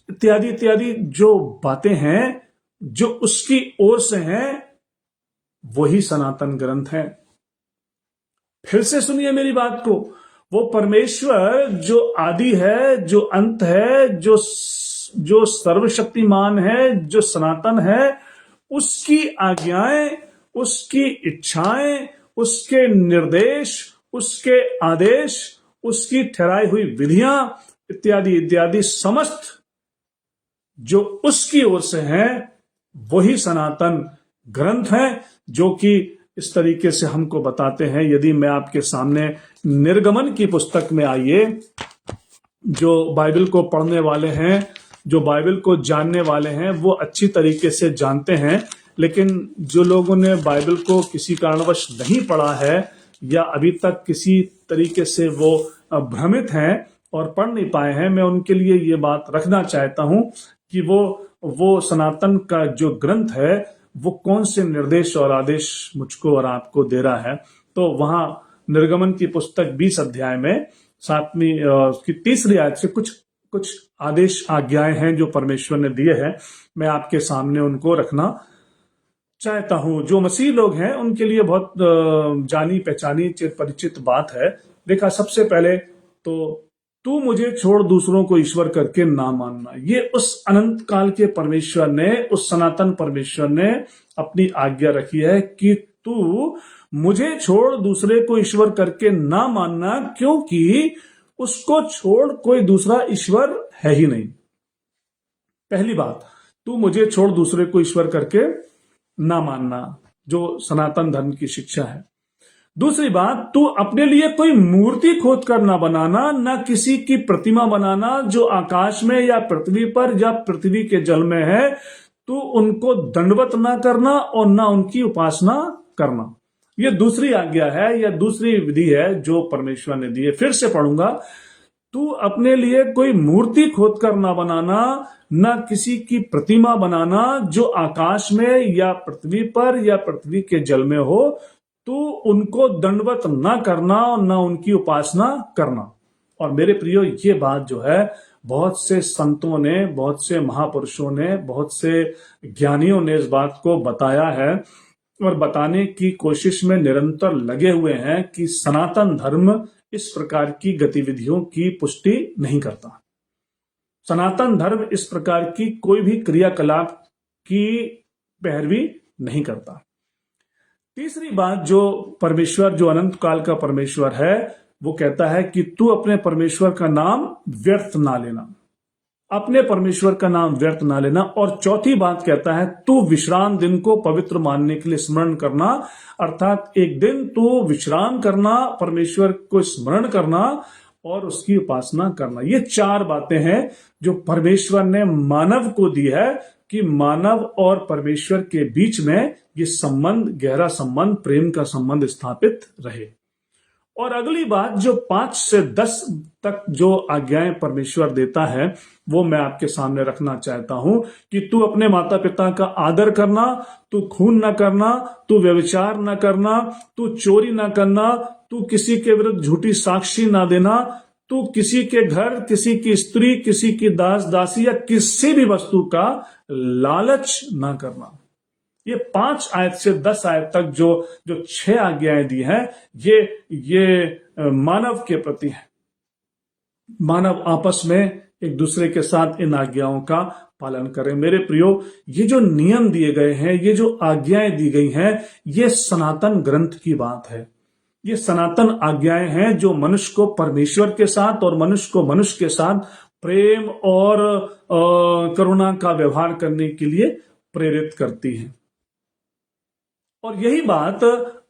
A: इत्यादि इत्यादि जो बातें हैं, जो उसकी ओर से हैं, वही सनातन ग्रंथ है। फिर से सुनिए मेरी बात को, वो परमेश्वर जो आदि है, जो अंत है, जो सर्वशक्तिमान है, जो सनातन है, उसकी आज्ञाएं, उसकी इच्छाएं, उसके निर्देश, उसके आदेश, उसकी ठहराई हुई विधियां इत्यादि इत्यादि समस्त जो उसकी ओर से हैं, वही सनातन ग्रंथ हैं, जो कि इस तरीके से हमको बताते हैं। यदि मैं आपके सामने निर्गमन की पुस्तक में, आइए, जो बाइबल को पढ़ने वाले हैं, जो बाइबल को जानने वाले हैं, वो अच्छी तरीके से जानते हैं, लेकिन जो लोगों ने बाइबल को किसी कारणवश नहीं पढ़ा है, या अभी तक किसी तरीके से वो भ्रमित हैं और पढ़ नहीं पाए हैं, मैं उनके लिए ये बात रखना चाहता हूं कि वो सनातन का जो ग्रंथ है, वो कौन से निर्देश और आदेश मुझको और आपको दे रहा है। तो वहां निर्गमन की पुस्तक 20 अध्याय में 7वीं की 3री आयत से कुछ आदेश आज्ञाएं हैं जो परमेश्वर ने दिए हैं। मैं आपके सामने उनको रखना चाहता हूं। जो मसीह लोग हैं उनके लिए बहुत जानी पहचानी चिर परिचित बात है। देखा, सबसे पहले तो तू मुझे छोड़ दूसरों को ईश्वर करके ना मानना, ये उस अनंत काल के परमेश्वर ने, उस सनातन परमेश्वर ने अपनी आज्ञा रखी है कि तू मुझे छोड़ दूसरे को ईश्वर करके ना मानना, क्योंकि उसको छोड़ कोई दूसरा ईश्वर है ही नहीं। पहली बात, तू मुझे छोड़ दूसरे को ईश्वर करके ना मानना, जो सनातन धर्म की शिक्षा है। दूसरी बात, तू अपने लिए कोई मूर्ति खोद कर ना बनाना, ना किसी की प्रतिमा बनाना जो आकाश में या पृथ्वी पर या पृथ्वी के जल में है। तू उनको दंडवत ना करना और ना उनकी उपासना करना। ये दूसरी आज्ञा है या दूसरी विधि है जो परमेश्वर ने दी है। फिर से पढ़ूंगा, तू अपने लिए कोई मूर्ति खोद कर ना बनाना, ना किसी की प्रतिमा बनाना जो आकाश में या पृथ्वी पर या पृथ्वी के जल में हो। तू उनको दंडवत ना करना और ना उनकी उपासना करना। और मेरे प्रियो, ये बात जो है, बहुत से संतों ने, बहुत से महापुरुषों ने, बहुत से ज्ञानियों ने इस बात को बताया है और बताने की कोशिश में निरंतर लगे हुए हैं कि सनातन धर्म इस प्रकार की गतिविधियों की पुष्टि नहीं करता। सनातन धर्म इस प्रकार की कोई भी क्रियाकलाप की पैरवी नहीं करता। तीसरी बात, जो परमेश्वर, जो अनंत काल का परमेश्वर है, वो कहता है कि तू अपने परमेश्वर का नाम व्यर्थ ना लेना, अपने परमेश्वर का नाम व्यर्थ ना लेना। और चौथी बात कहता है, तू विश्राम दिन को पवित्र मानने के लिए स्मरण करना, अर्थात एक दिन तू विश्राम करना, परमेश्वर को स्मरण करना और उसकी उपासना करना। ये 4 बातें हैं जो परमेश्वर ने मानव को दी है कि मानव और परमेश्वर के बीच में ये संबंध, गहरा संबंध, प्रेम का संबंध स्थापित रहे। और अगली बात जो 5 से 10 तक जो आज्ञाएं परमेश्वर देता है वो मैं आपके सामने रखना चाहता हूं कि तू अपने माता पिता का आदर करना, तू खून ना करना, तू व्यभिचार ना करना, तू चोरी ना करना, तू किसी के विरुद्ध झूठी साक्षी ना देना, तू किसी के घर, किसी की स्त्री, किसी की दास दासी या किसी भी वस्तु का लालच ना करना। ये 5 आयत से 10 आयत तक जो जो 6 आज्ञाएं दी हैं ये मानव के प्रति है। मानव आपस में एक दूसरे के साथ इन आज्ञाओं का पालन करें। मेरे प्रियो, ये जो नियम दिए गए हैं, ये जो आज्ञाएं दी गई हैं, ये सनातन ग्रंथ की बात है। ये सनातन आज्ञाएं हैं जो मनुष्य को परमेश्वर के साथ और मनुष्य को मनुष्य के साथ प्रेम और करुणा का व्यवहार करने के लिए प्रेरित करती हैं। और यही बात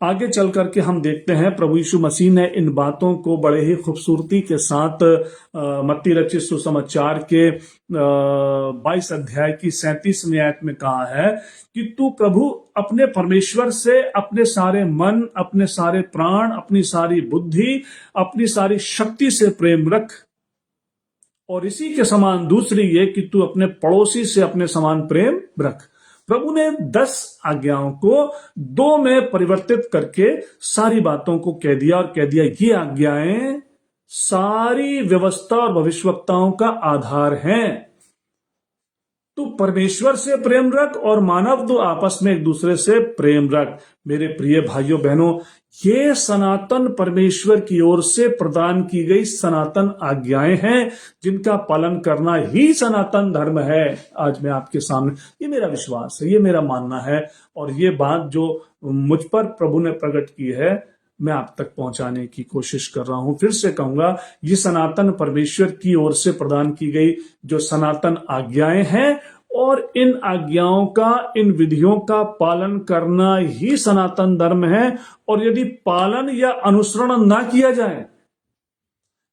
A: आगे चल करके हम देखते हैं, प्रभु यीशु मसीह ने इन बातों को बड़े ही खूबसूरती के साथ मत्ती रचित सुसमाचार के 22 अध्याय की 37वीं आयत में कहा है कि तू प्रभु अपने परमेश्वर से अपने सारे मन, अपने सारे प्राण, अपनी सारी बुद्धि, अपनी सारी शक्ति से प्रेम रख, और इसी के समान दूसरी ये कि तू अपने पड़ोसी से अपने समान प्रेम रख। प्रभु ने 10 आज्ञाओं को 2 में परिवर्तित करके सारी बातों को कह दिया और कह दिया ये आज्ञाएं सारी व्यवस्था और भविष्यवक्ताओं का आधार हैं। तू परमेश्वर से प्रेम रख और मानव तो आपस में एक दूसरे से प्रेम रख। मेरे प्रिय भाइयों बहनों, ये सनातन परमेश्वर की ओर से प्रदान की गई सनातन आज्ञाएं हैं जिनका पालन करना ही सनातन धर्म है। आज मैं आपके सामने, ये मेरा विश्वास है, ये मेरा मानना है, और ये बात जो मुझ पर प्रभु ने प्रकट की है मैं आप तक पहुंचाने की कोशिश कर रहा हूं। फिर से कहूंगा, ये सनातन परमेश्वर की ओर से प्रदान की गई जो सनातन आज्ञाएं हैं, और इन आज्ञाओं का, इन विधियों का पालन करना ही सनातन धर्म है। और यदि पालन या अनुसरण ना किया जाए,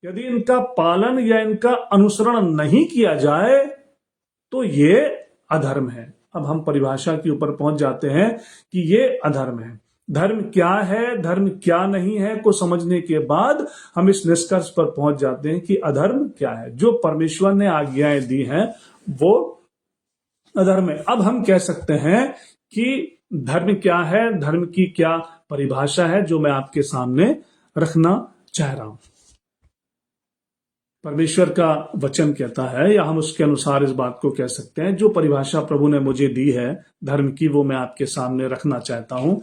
A: यदि इनका पालन या इनका अनुसरण नहीं किया जाए तो ये अधर्म है। अब हम परिभाषा के ऊपर पहुंच जाते हैं कि ये अधर्म है। धर्म क्या है, धर्म क्या नहीं है को समझने के बाद हम इस निष्कर्ष पर पहुंच जाते हैं कि अधर्म क्या है। जो परमेश्वर ने आज्ञाएं दी हैं वो अधर्म है। अब हम कह सकते हैं कि धर्म क्या है, धर्म की क्या परिभाषा है, जो मैं आपके सामने रखना चाह रहा हूं। परमेश्वर का वचन कहता है, या हम उसके अनुसार इस बात को कह सकते हैं, जो परिभाषा प्रभु ने मुझे दी है धर्म की, वो मैं आपके सामने रखना चाहता हूं।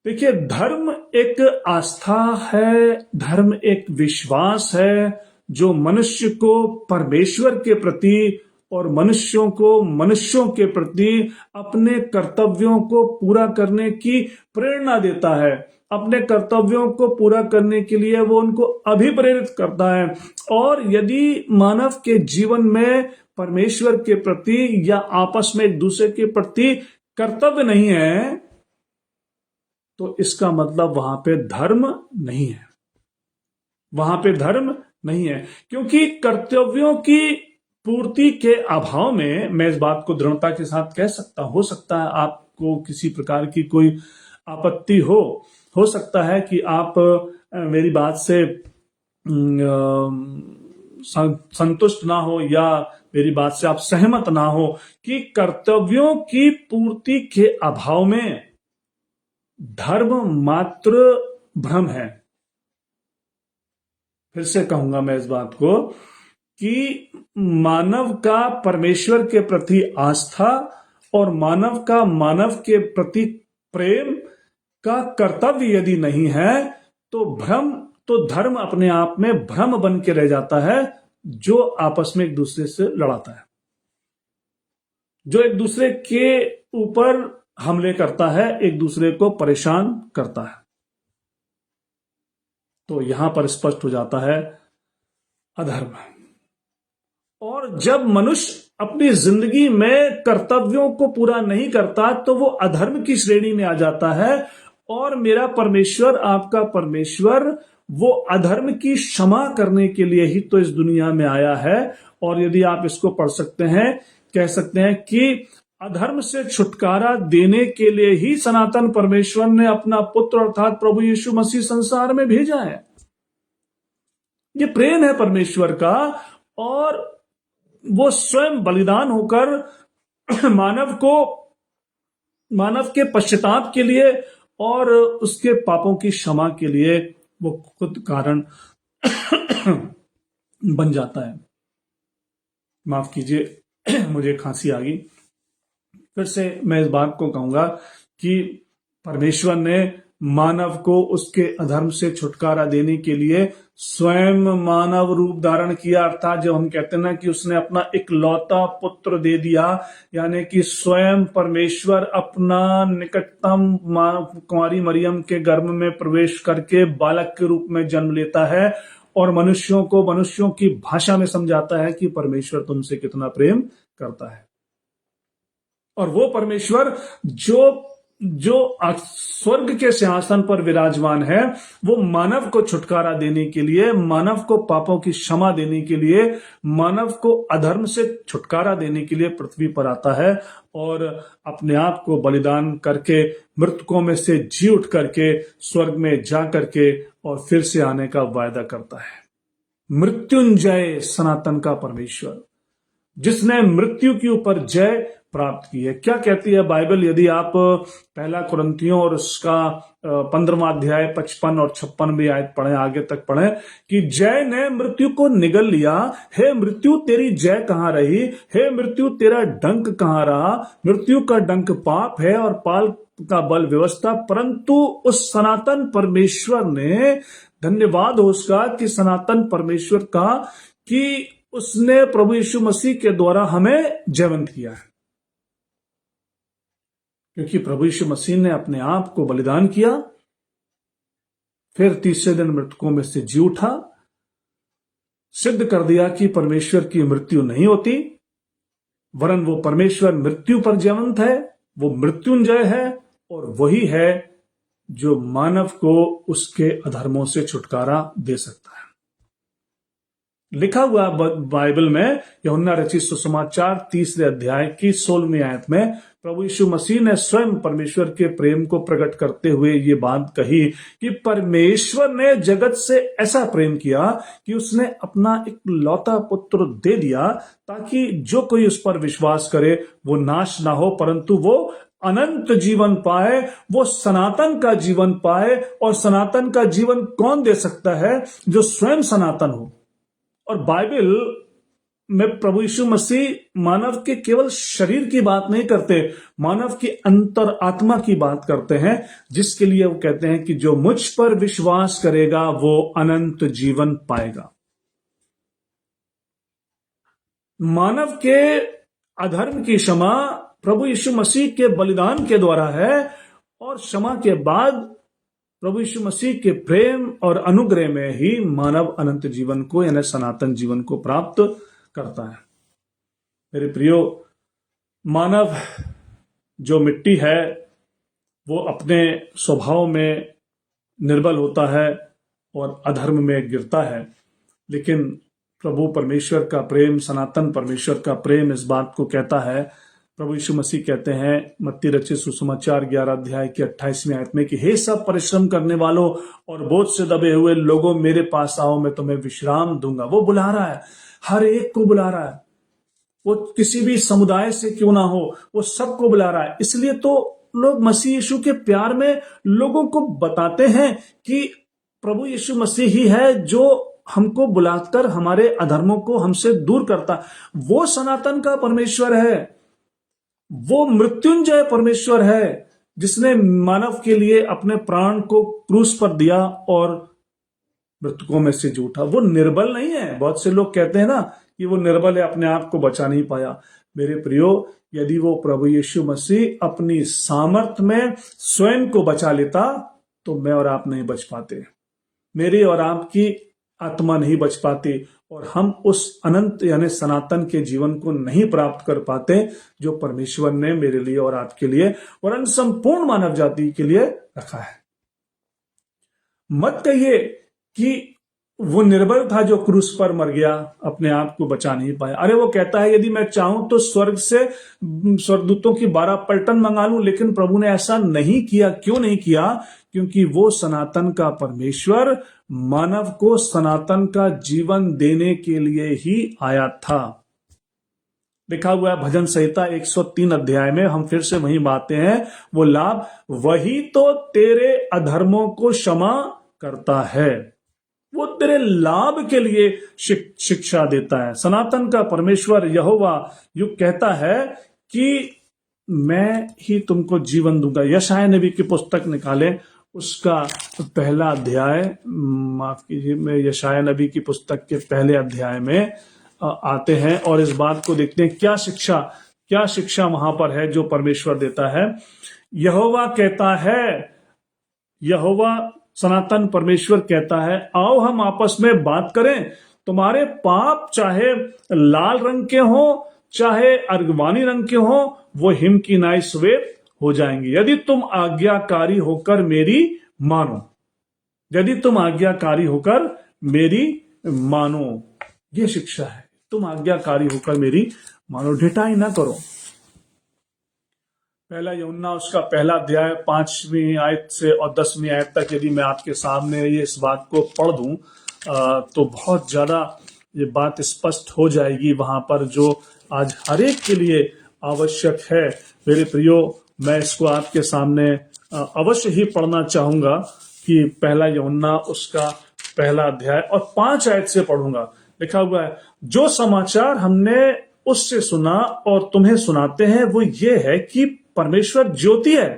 A: देखिए, धर्म एक आस्था है, धर्म एक विश्वास है जो मनुष्य को परमेश्वर के प्रति और मनुष्यों को मनुष्यों के प्रति अपने कर्तव्यों को पूरा करने की प्रेरणा देता है। अपने कर्तव्यों को पूरा करने के लिए वो उनको अभिप्रेरित करता है। और यदि मानव के जीवन में परमेश्वर के प्रति या आपस में एक दूसरे के प्रति कर्तव्य नहीं है, तो इसका मतलब वहां पे धर्म नहीं है, वहां पे धर्म नहीं है। क्योंकि कर्तव्यों की पूर्ति के अभाव में, मैं इस बात को दृढ़ता के साथ कह सकता, हो सकता है आपको किसी प्रकार की कोई आपत्ति हो सकता है कि आप मेरी बात से संतुष्ट ना हो, या मेरी बात से आप सहमत ना हो कि कर्तव्यों की पूर्ति के अभाव में धर्म मात्र भ्रम है। फिर से कहूंगा मैं इस बात को कि मानव का परमेश्वर के प्रति आस्था और मानव का मानव के प्रति प्रेम का कर्तव्य यदि नहीं है तो धर्म अपने आप में भ्रम बन के रह जाता है, जो आपस में एक दूसरे से लड़ाता है, जो एक दूसरे के ऊपर हमले करता है, एक दूसरे को परेशान करता है। तो यहां पर स्पष्ट हो जाता है अधर्म। और जब मनुष्य अपनी जिंदगी में कर्तव्यों को पूरा नहीं करता तो वो अधर्म की श्रेणी में आ जाता है। और मेरा परमेश्वर, आपका परमेश्वर, वो अधर्म की क्षमा करने के लिए ही तो इस दुनिया में आया है। और यदि आप इसको पढ़ सकते हैं, कह सकते हैं कि अधर्म से छुटकारा देने के लिए ही सनातन परमेश्वर ने अपना पुत्र अर्थात प्रभु यीशु मसीह संसार में भेजा है। ये प्रेम है परमेश्वर का, और वो स्वयं बलिदान होकर मानव के पश्चाताप के लिए और उसके पापों की क्षमा के लिए वो खुद कारण बन जाता है। माफ कीजिए, मुझे खांसी आ गई। फिर से मैं इस बात को कहूंगा कि परमेश्वर ने मानव को उसके अधर्म से छुटकारा देने के लिए स्वयं मानव रूप धारण किया, अर्थात जब हम कहते हैं ना कि उसने अपना इकलौता पुत्र दे दिया, यानी कि स्वयं परमेश्वर अपना निकटतम कुंवारी मरियम के गर्भ में प्रवेश करके बालक के रूप में जन्म लेता है और मनुष्यों की भाषा में समझाता है कि परमेश्वर तुमसे कितना प्रेम करता है। और वो परमेश्वर जो स्वर्ग के सिंहासन पर विराजमान है, वो मानव को छुटकारा देने के लिए, मानव को पापों की क्षमा देने के लिए, मानव को अधर्म से छुटकारा देने के लिए पृथ्वी पर आता है और अपने आप को बलिदान करके मृतकों में से जी उठ करके स्वर्ग में जा करके और फिर से आने का वायदा करता है। मृत्युंजय सनातन का परमेश्वर, जिसने मृत्यु के ऊपर जय प्राप्त की है। क्या कहती है बाइबल? यदि आप पहला कुरिन्थियों और उसका 15वां अध्याय 55 और 56 आयत पढ़ें, आगे तक पढ़ें कि जय ने मृत्यु को निगल लिया। हे मृत्यु तेरी जय कहां रही? हे मृत्यु तेरा डंक कहां रहा? मृत्यु का डंक पाप है और पाप का बल व्यवस्था, परंतु उस सनातन परमेश्वर ने, धन्यवाद हो उसका कि सनातन परमेश्वर का, कि उसने प्रभु यीशु मसीह के द्वारा हमें जयवंत किया है। क्योंकि प्रभु यीशु मसीह ने अपने आप को बलिदान किया, फिर तीसरे दिन मृतकों में से जी उठा, सिद्ध कर दिया कि परमेश्वर की मृत्यु नहीं होती, वरन वो परमेश्वर मृत्यु पर जयवंत है, वो मृत्युंजय है और वही है जो मानव को उसके अधर्मों से छुटकारा दे सकता है। लिखा हुआ बाइबल में यूहन्ना रचित सुसमाचार 3 अध्याय की 16वीं आयत में प्रभु यीशु मसीह ने स्वयं परमेश्वर के प्रेम को प्रकट करते हुए ये बात कही कि परमेश्वर ने जगत से ऐसा प्रेम किया कि उसने अपना एक लौता पुत्र दे दिया, ताकि जो कोई उस पर विश्वास करे वो नाश ना हो परंतु वो अनंत जीवन पाए, वो सनातन का जीवन पाए। और सनातन का जीवन कौन दे सकता है? जो स्वयं सनातन हो। और बाइबल में प्रभु यीशु मसीह मानव के केवल शरीर की बात नहीं करते, मानव की अंतर आत्मा की बात करते हैं, जिसके लिए वो कहते हैं कि जो मुझ पर विश्वास करेगा वो अनंत जीवन पाएगा। मानव के अधर्म की क्षमा प्रभु यीशु मसीह के बलिदान के द्वारा है, और क्षमा के बाद प्रभु यीशु मसीह के प्रेम और अनुग्रह में ही मानव अनंत जीवन को, यानी सनातन जीवन को प्राप्त करता है। मेरे प्रियो, मानव जो मिट्टी है वो अपने स्वभाव में निर्बल होता है और अधर्म में गिरता है, लेकिन प्रभु परमेश्वर का प्रेम, सनातन परमेश्वर का प्रेम इस बात को कहता है। प्रभु यीशु मसीह कहते हैं मत्ती रचित सुसमाचार 11 अध्याय की 28वीं आयत में कि हे सब परिश्रम करने वालों और बोझ से दबे हुए लोगों, मेरे पास आओ, मैं तुम्हें विश्राम दूंगा। वो बुला रहा है, हर एक को बुला रहा है, वो किसी भी समुदाय से क्यों ना हो, वो सबको बुला रहा है। इसलिए तो लोग मसीह यीशु के प्यार में लोगों को बताते हैं कि प्रभु यीशु मसीह ही है जो हमको बुलाकर हमारे अधर्मों को हमसे दूर करता। वो सनातन का परमेश्वर है, वो मृत्युंजय परमेश्वर है, जिसने मानव के लिए अपने प्राण को क्रूस पर दिया और मृतकों में से जी उठा। वो निर्बल नहीं है। बहुत से लोग कहते हैं ना कि वो निर्बल है, अपने आप को बचा नहीं पाया। मेरे प्रियो, यदि वो प्रभु यीशु मसीह अपनी सामर्थ में स्वयं को बचा लेता तो मैं और आप नहीं बच पाते, मेरी और आपकी आत्मा नहीं बच पाती, और हम उस अनंत यानी सनातन के जीवन को नहीं प्राप्त कर पाते जो परमेश्वर ने मेरे लिए और आपके लिए और संपूर्ण मानव जाति के लिए रखा है। मत कहिए कि वो निर्बल था जो क्रूस पर मर गया, अपने आप को बचा नहीं पाया। अरे वो कहता है यदि मैं चाहूं तो स्वर्ग से स्वर्गदूतों की 12 पलटन मंगा लूं, लेकिन प्रभु ने ऐसा नहीं किया। क्यों नहीं किया? क्योंकि वो सनातन का परमेश्वर मानव को सनातन का जीवन देने के लिए ही आया था। लिखा हुआ है भजन संहिता 103 अध्याय में, हम फिर से वहीं बातें हैं, वो लाभ वही तो तेरे अधर्मों को क्षमा करता है, वो तेरे लाभ के लिए शिक्षा देता है। सनातन का परमेश्वर यहोवा युग कहता है कि मैं ही तुमको जीवन दूंगा। यशायाह नबी की पुस्तक निकालें, उसका पहला अध्याय, माफ कीजिए, मैं यशायाह नबी की पुस्तक के पहले अध्याय में आते हैं और इस बात को देखते हैं क्या शिक्षा वहां पर है जो परमेश्वर देता है। यहोवा कहता है, यहोवा सनातन परमेश्वर कहता है, आओ हम आपस में बात करें, तुम्हारे पाप चाहे लाल रंग के हो चाहे अर्गवानी रंग के हो, वो हिम की नाई श्वेत हो जाएंगे, यदि तुम आज्ञाकारी होकर मेरी मानो, यदि तुम आज्ञाकारी होकर मेरी मानो। ये शिक्षा है, तुम आज्ञाकारी होकर मेरी मानो, ढिठाई ना करो। पहला यूहन्ना उसका पहला अध्याय 5वीं आयत से और 10वीं आयत तक यदि मैं आपके सामने ये इस बात को पढ़ दूं तो बहुत ज्यादा ये बात स्पष्ट हो जाएगी वहां पर, जो आज हर एक के लिए आवश्यक है। मेरे प्रियो, मैं इसको आपके सामने अवश्य ही पढ़ना चाहूंगा कि पहला यूहन्ना उसका पहला अध्याय और 5 आयत से पढ़ूंगा। लिखा हुआ है, जो समाचार हमने उससे सुना और तुम्हें सुनाते हैं वो ये है कि परमेश्वर ज्योति है,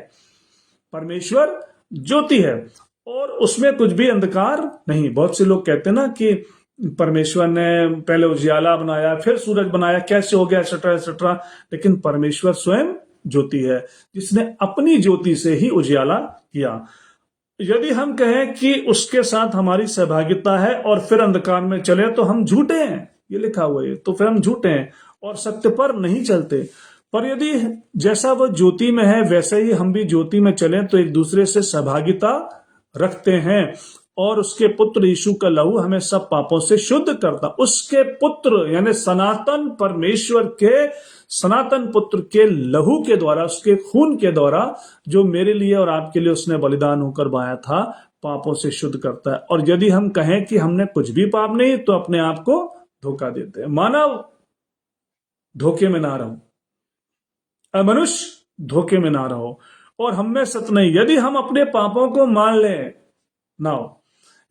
A: परमेश्वर ज्योति है और उसमें कुछ भी अंधकार नहीं। बहुत से लोग कहते हैं ना कि परमेश्वर ने पहले उजियाला बनाया फिर सूरज बनाया, कैसे हो गया, एक्सेट्रा एक्सेट्रा। लेकिन परमेश्वर स्वयं ज्योति है, जिसने अपनी ज्योति से ही उजियाला किया। यदि हम कहें कि उसके साथ हमारी सहभागिता है और फिर अंधकार में चले तो हम झूठे हैं, ये लिखा हुआ है, तो फिर हम झूठे हैं और सत्य पर नहीं चलते। पर यदि जैसा वो ज्योति में है वैसे ही हम भी ज्योति में चलें तो एक दूसरे से सहभागिता रखते हैं और उसके पुत्र यीशु का लहू हमें सब पापों से शुद्ध करता। उसके पुत्र यानी सनातन परमेश्वर के सनातन पुत्र के लहू के द्वारा, उसके खून के द्वारा, जो मेरे लिए और आपके लिए उसने बलिदान होकर बहाया था, पापों से शुद्ध करता है। और यदि हम कहें कि हमने कुछ भी पाप नहीं तो अपने आप को धोखा देते हैं। मानव धोखे में ना रहो, मनुष्य धोखे में ना रहो और हम में सत्य नहीं। यदि हम अपने पापों को मान लें ना,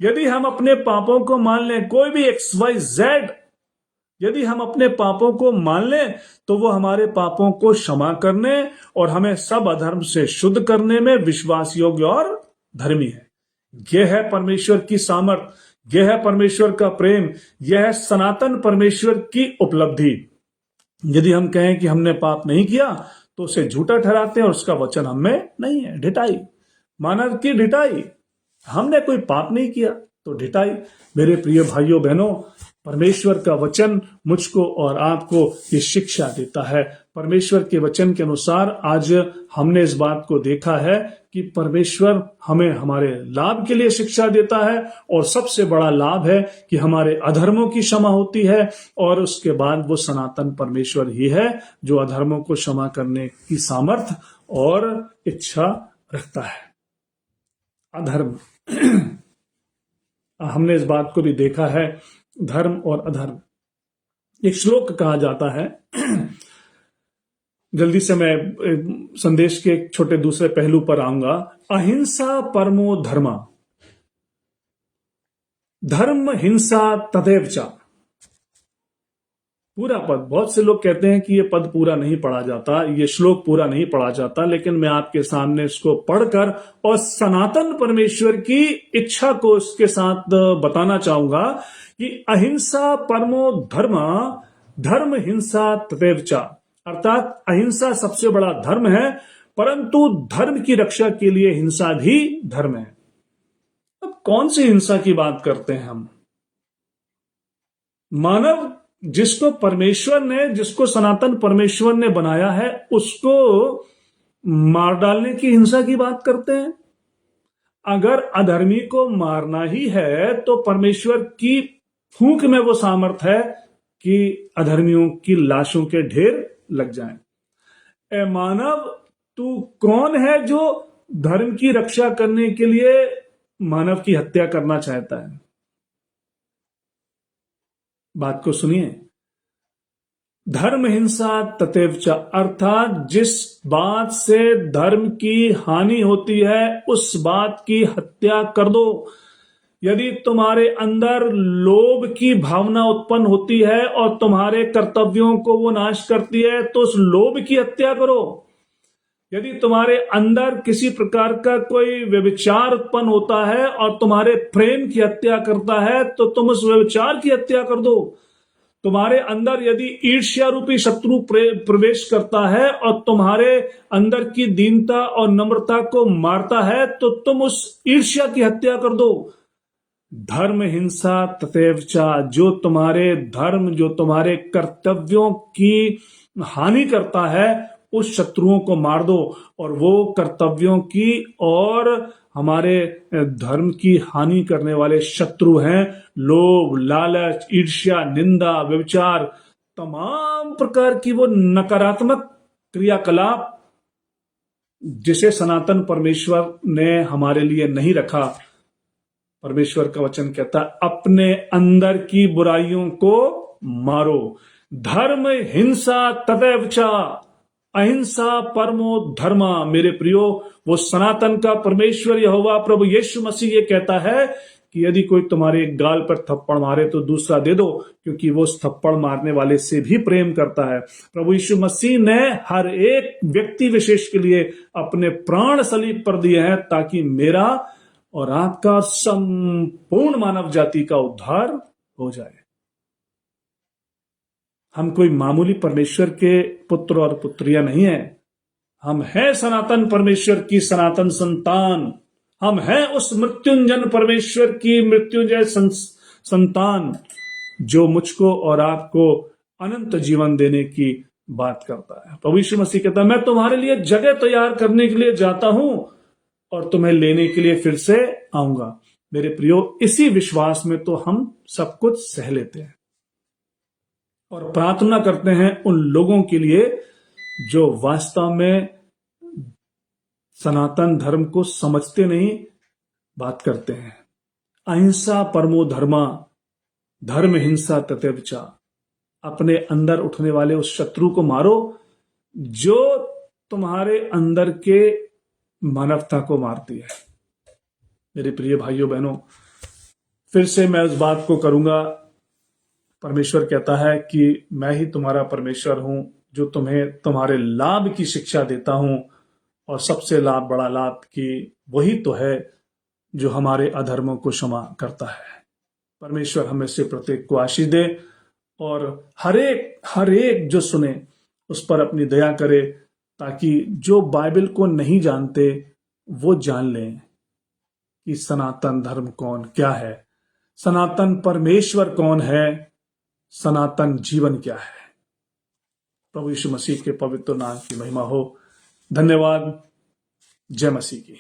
A: यदि हम अपने पापों को मान लें, कोई भी XYZ, यदि हम अपने पापों को मान लें तो वो हमारे पापों को क्षमा करने और हमें सब अधर्म से शुद्ध करने में विश्वास योग्य और धर्मी है। यह है परमेश्वर की सामर्थ, यह है परमेश्वर का प्रेम, यह है सनातन परमेश्वर की उपलब्धि। यदि हम कहें कि हमने पाप नहीं किया तो उसे झूठा ठहराते हैं और उसका वचन हमें नहीं है। ढिठाई, मानव की ढिठाई, हमने कोई पाप नहीं किया तो ढिठाई। मेरे प्रिय भाइयों बहनों, परमेश्वर का वचन मुझको और आपको ये शिक्षा देता है। परमेश्वर के वचन के अनुसार आज हमने इस बात को देखा है कि परमेश्वर हमें हमारे लाभ के लिए शिक्षा देता है और सबसे बड़ा लाभ है कि हमारे अधर्मों की क्षमा होती है और उसके बाद वो सनातन परमेश्वर ही है जो अधर्मों को क्षमा करने की सामर्थ और इच्छा रखता है। अधर्म हमने इस बात को भी देखा है, धर्म और अधर्म। एक श्लोक कहा जाता है, जल्दी से मैं संदेश के एक छोटे दूसरे पहलू पर आऊंगा। अहिंसा परमो धर्मा, धर्म हिंसा तदेव च। पूरा पद, बहुत से लोग कहते हैं कि ये पद पूरा नहीं पढ़ा जाता, ये श्लोक पूरा नहीं पढ़ा जाता, लेकिन मैं आपके सामने इसको पढ़कर और सनातन परमेश्वर की इच्छा को इसके साथ बताना चाहूंगा कि अहिंसा परमो धर्म, धर्म हिंसा तदेव च। अर्थात अहिंसा सबसे बड़ा धर्म है, परंतु धर्म की रक्षा के लिए हिंसा भी धर्म है। अब कौन सी हिंसा की बात करते हैं हम? मानव जिसको परमेश्वर ने, जिसको सनातन परमेश्वर ने बनाया है, उसको मार डालने की हिंसा की बात करते हैं। अगर अधर्मी को मारना ही है तो परमेश्वर की फूंक में वो सामर्थ है कि अधर्मियों की लाशों के ढेर लग जाएं। ए मानव, तू कौन है जो धर्म की रक्षा करने के लिए मानव की हत्या करना चाहता है? बात को सुनिए। धर्म हिंसा तथैव च, अर्थात जिस बात से धर्म की हानि होती है उस बात की हत्या कर दो। यदि तुम्हारे अंदर लोभ की भावना उत्पन्न होती है और तुम्हारे कर्तव्यों को वो नाश करती है तो उस लोभ की हत्या करो। यदि तुम्हारे अंदर किसी प्रकार का कोई व्यभिचार उत्पन्न होता है और तुम्हारे प्रेम की हत्या करता है तो तुम उस व्यभिचार की हत्या कर दो। तुम्हारे अंदर यदि ईर्ष्या रूपी शत्रु प्रवेश करता है और तुम्हारे अंदर की दीनता और नम्रता को मारता है तो तुम उस ईर्ष्या की हत्या कर दो। धर्म हिंसा तथैव च, जो तुम्हारे धर्म, जो तुम्हारे कर्तव्यों की हानि करता है उस शत्रुओं को मार दो। और वो कर्तव्यों की और हमारे धर्म की हानि करने वाले शत्रु हैं लोभ, लालच, ईर्ष्या, निंदा, व्यभिचार, तमाम प्रकार की वो नकारात्मक क्रियाकलाप जिसे सनातन परमेश्वर ने हमारे लिए नहीं रखा। परमेश्वर का वचन कहता है अपने अंदर की बुराइयों को मारो। धर्म हिंसा तथैव च, अहिंसा परमो धर्मा। मेरे प्रियो, वो सनातन का परमेश्वर यहोवा प्रभु यीशु मसीह ये कहता है कि यदि कोई तुम्हारे एक गाल पर थप्पड़ मारे तो दूसरा दे दो, क्योंकि वो उस थप्पड़ मारने वाले से भी प्रेम करता है। प्रभु यीशु मसीह ने हर एक व्यक्ति विशेष के लिए अपने प्राण सलीब पर दिए हैं ताकि मेरा और आपका संपूर्ण मानव जाति का उद्धार हो जाए। हम कोई मामूली परमेश्वर के पुत्र और पुत्रियां नहीं है। हम हैं सनातन परमेश्वर की सनातन संतान। हम हैं उस मृत्युंजय परमेश्वर की मृत्युंजय संतान जो मुझको और आपको अनंत जीवन देने की बात करता है। प्रभु यीशु मसीह कहता है मैं तुम्हारे लिए जगह तैयार करने के लिए जाता हूं और तुम्हें लेने के लिए फिर से आऊंगा। मेरे प्रियो, इसी विश्वास में तो हम सब कुछ सह लेते हैं और प्रार्थना करते हैं उन लोगों के लिए जो वास्तव में सनातन धर्म को समझते नहीं, बात करते हैं। अहिंसा परमो धर्मा, धर्म हिंसा तथैव च। अपने अंदर उठने वाले उस शत्रु को मारो जो तुम्हारे अंदर के मानवता को मारती है। मेरे प्रिय भाइयों बहनों, फिर से मैं उस बात को करूंगा। परमेश्वर कहता है कि मैं ही तुम्हारा परमेश्वर हूं जो तुम्हें तुम्हारे लाभ की शिक्षा देता हूं, और सबसे बड़ा लाभ की वही तो है जो हमारे अधर्मों को क्षमा करता है। परमेश्वर हमें से प्रत्येक को आशीष दे और हर एक जो सुने उस पर अपनी दया करे, ताकि जो बाइबल को नहीं जानते वो जान लें कि सनातन धर्म कौन क्या है, सनातन परमेश्वर कौन है, सनातन जीवन क्या है। प्रभु यीशु मसीह के पवित्र नाम की महिमा हो। धन्यवाद। जय मसीह की।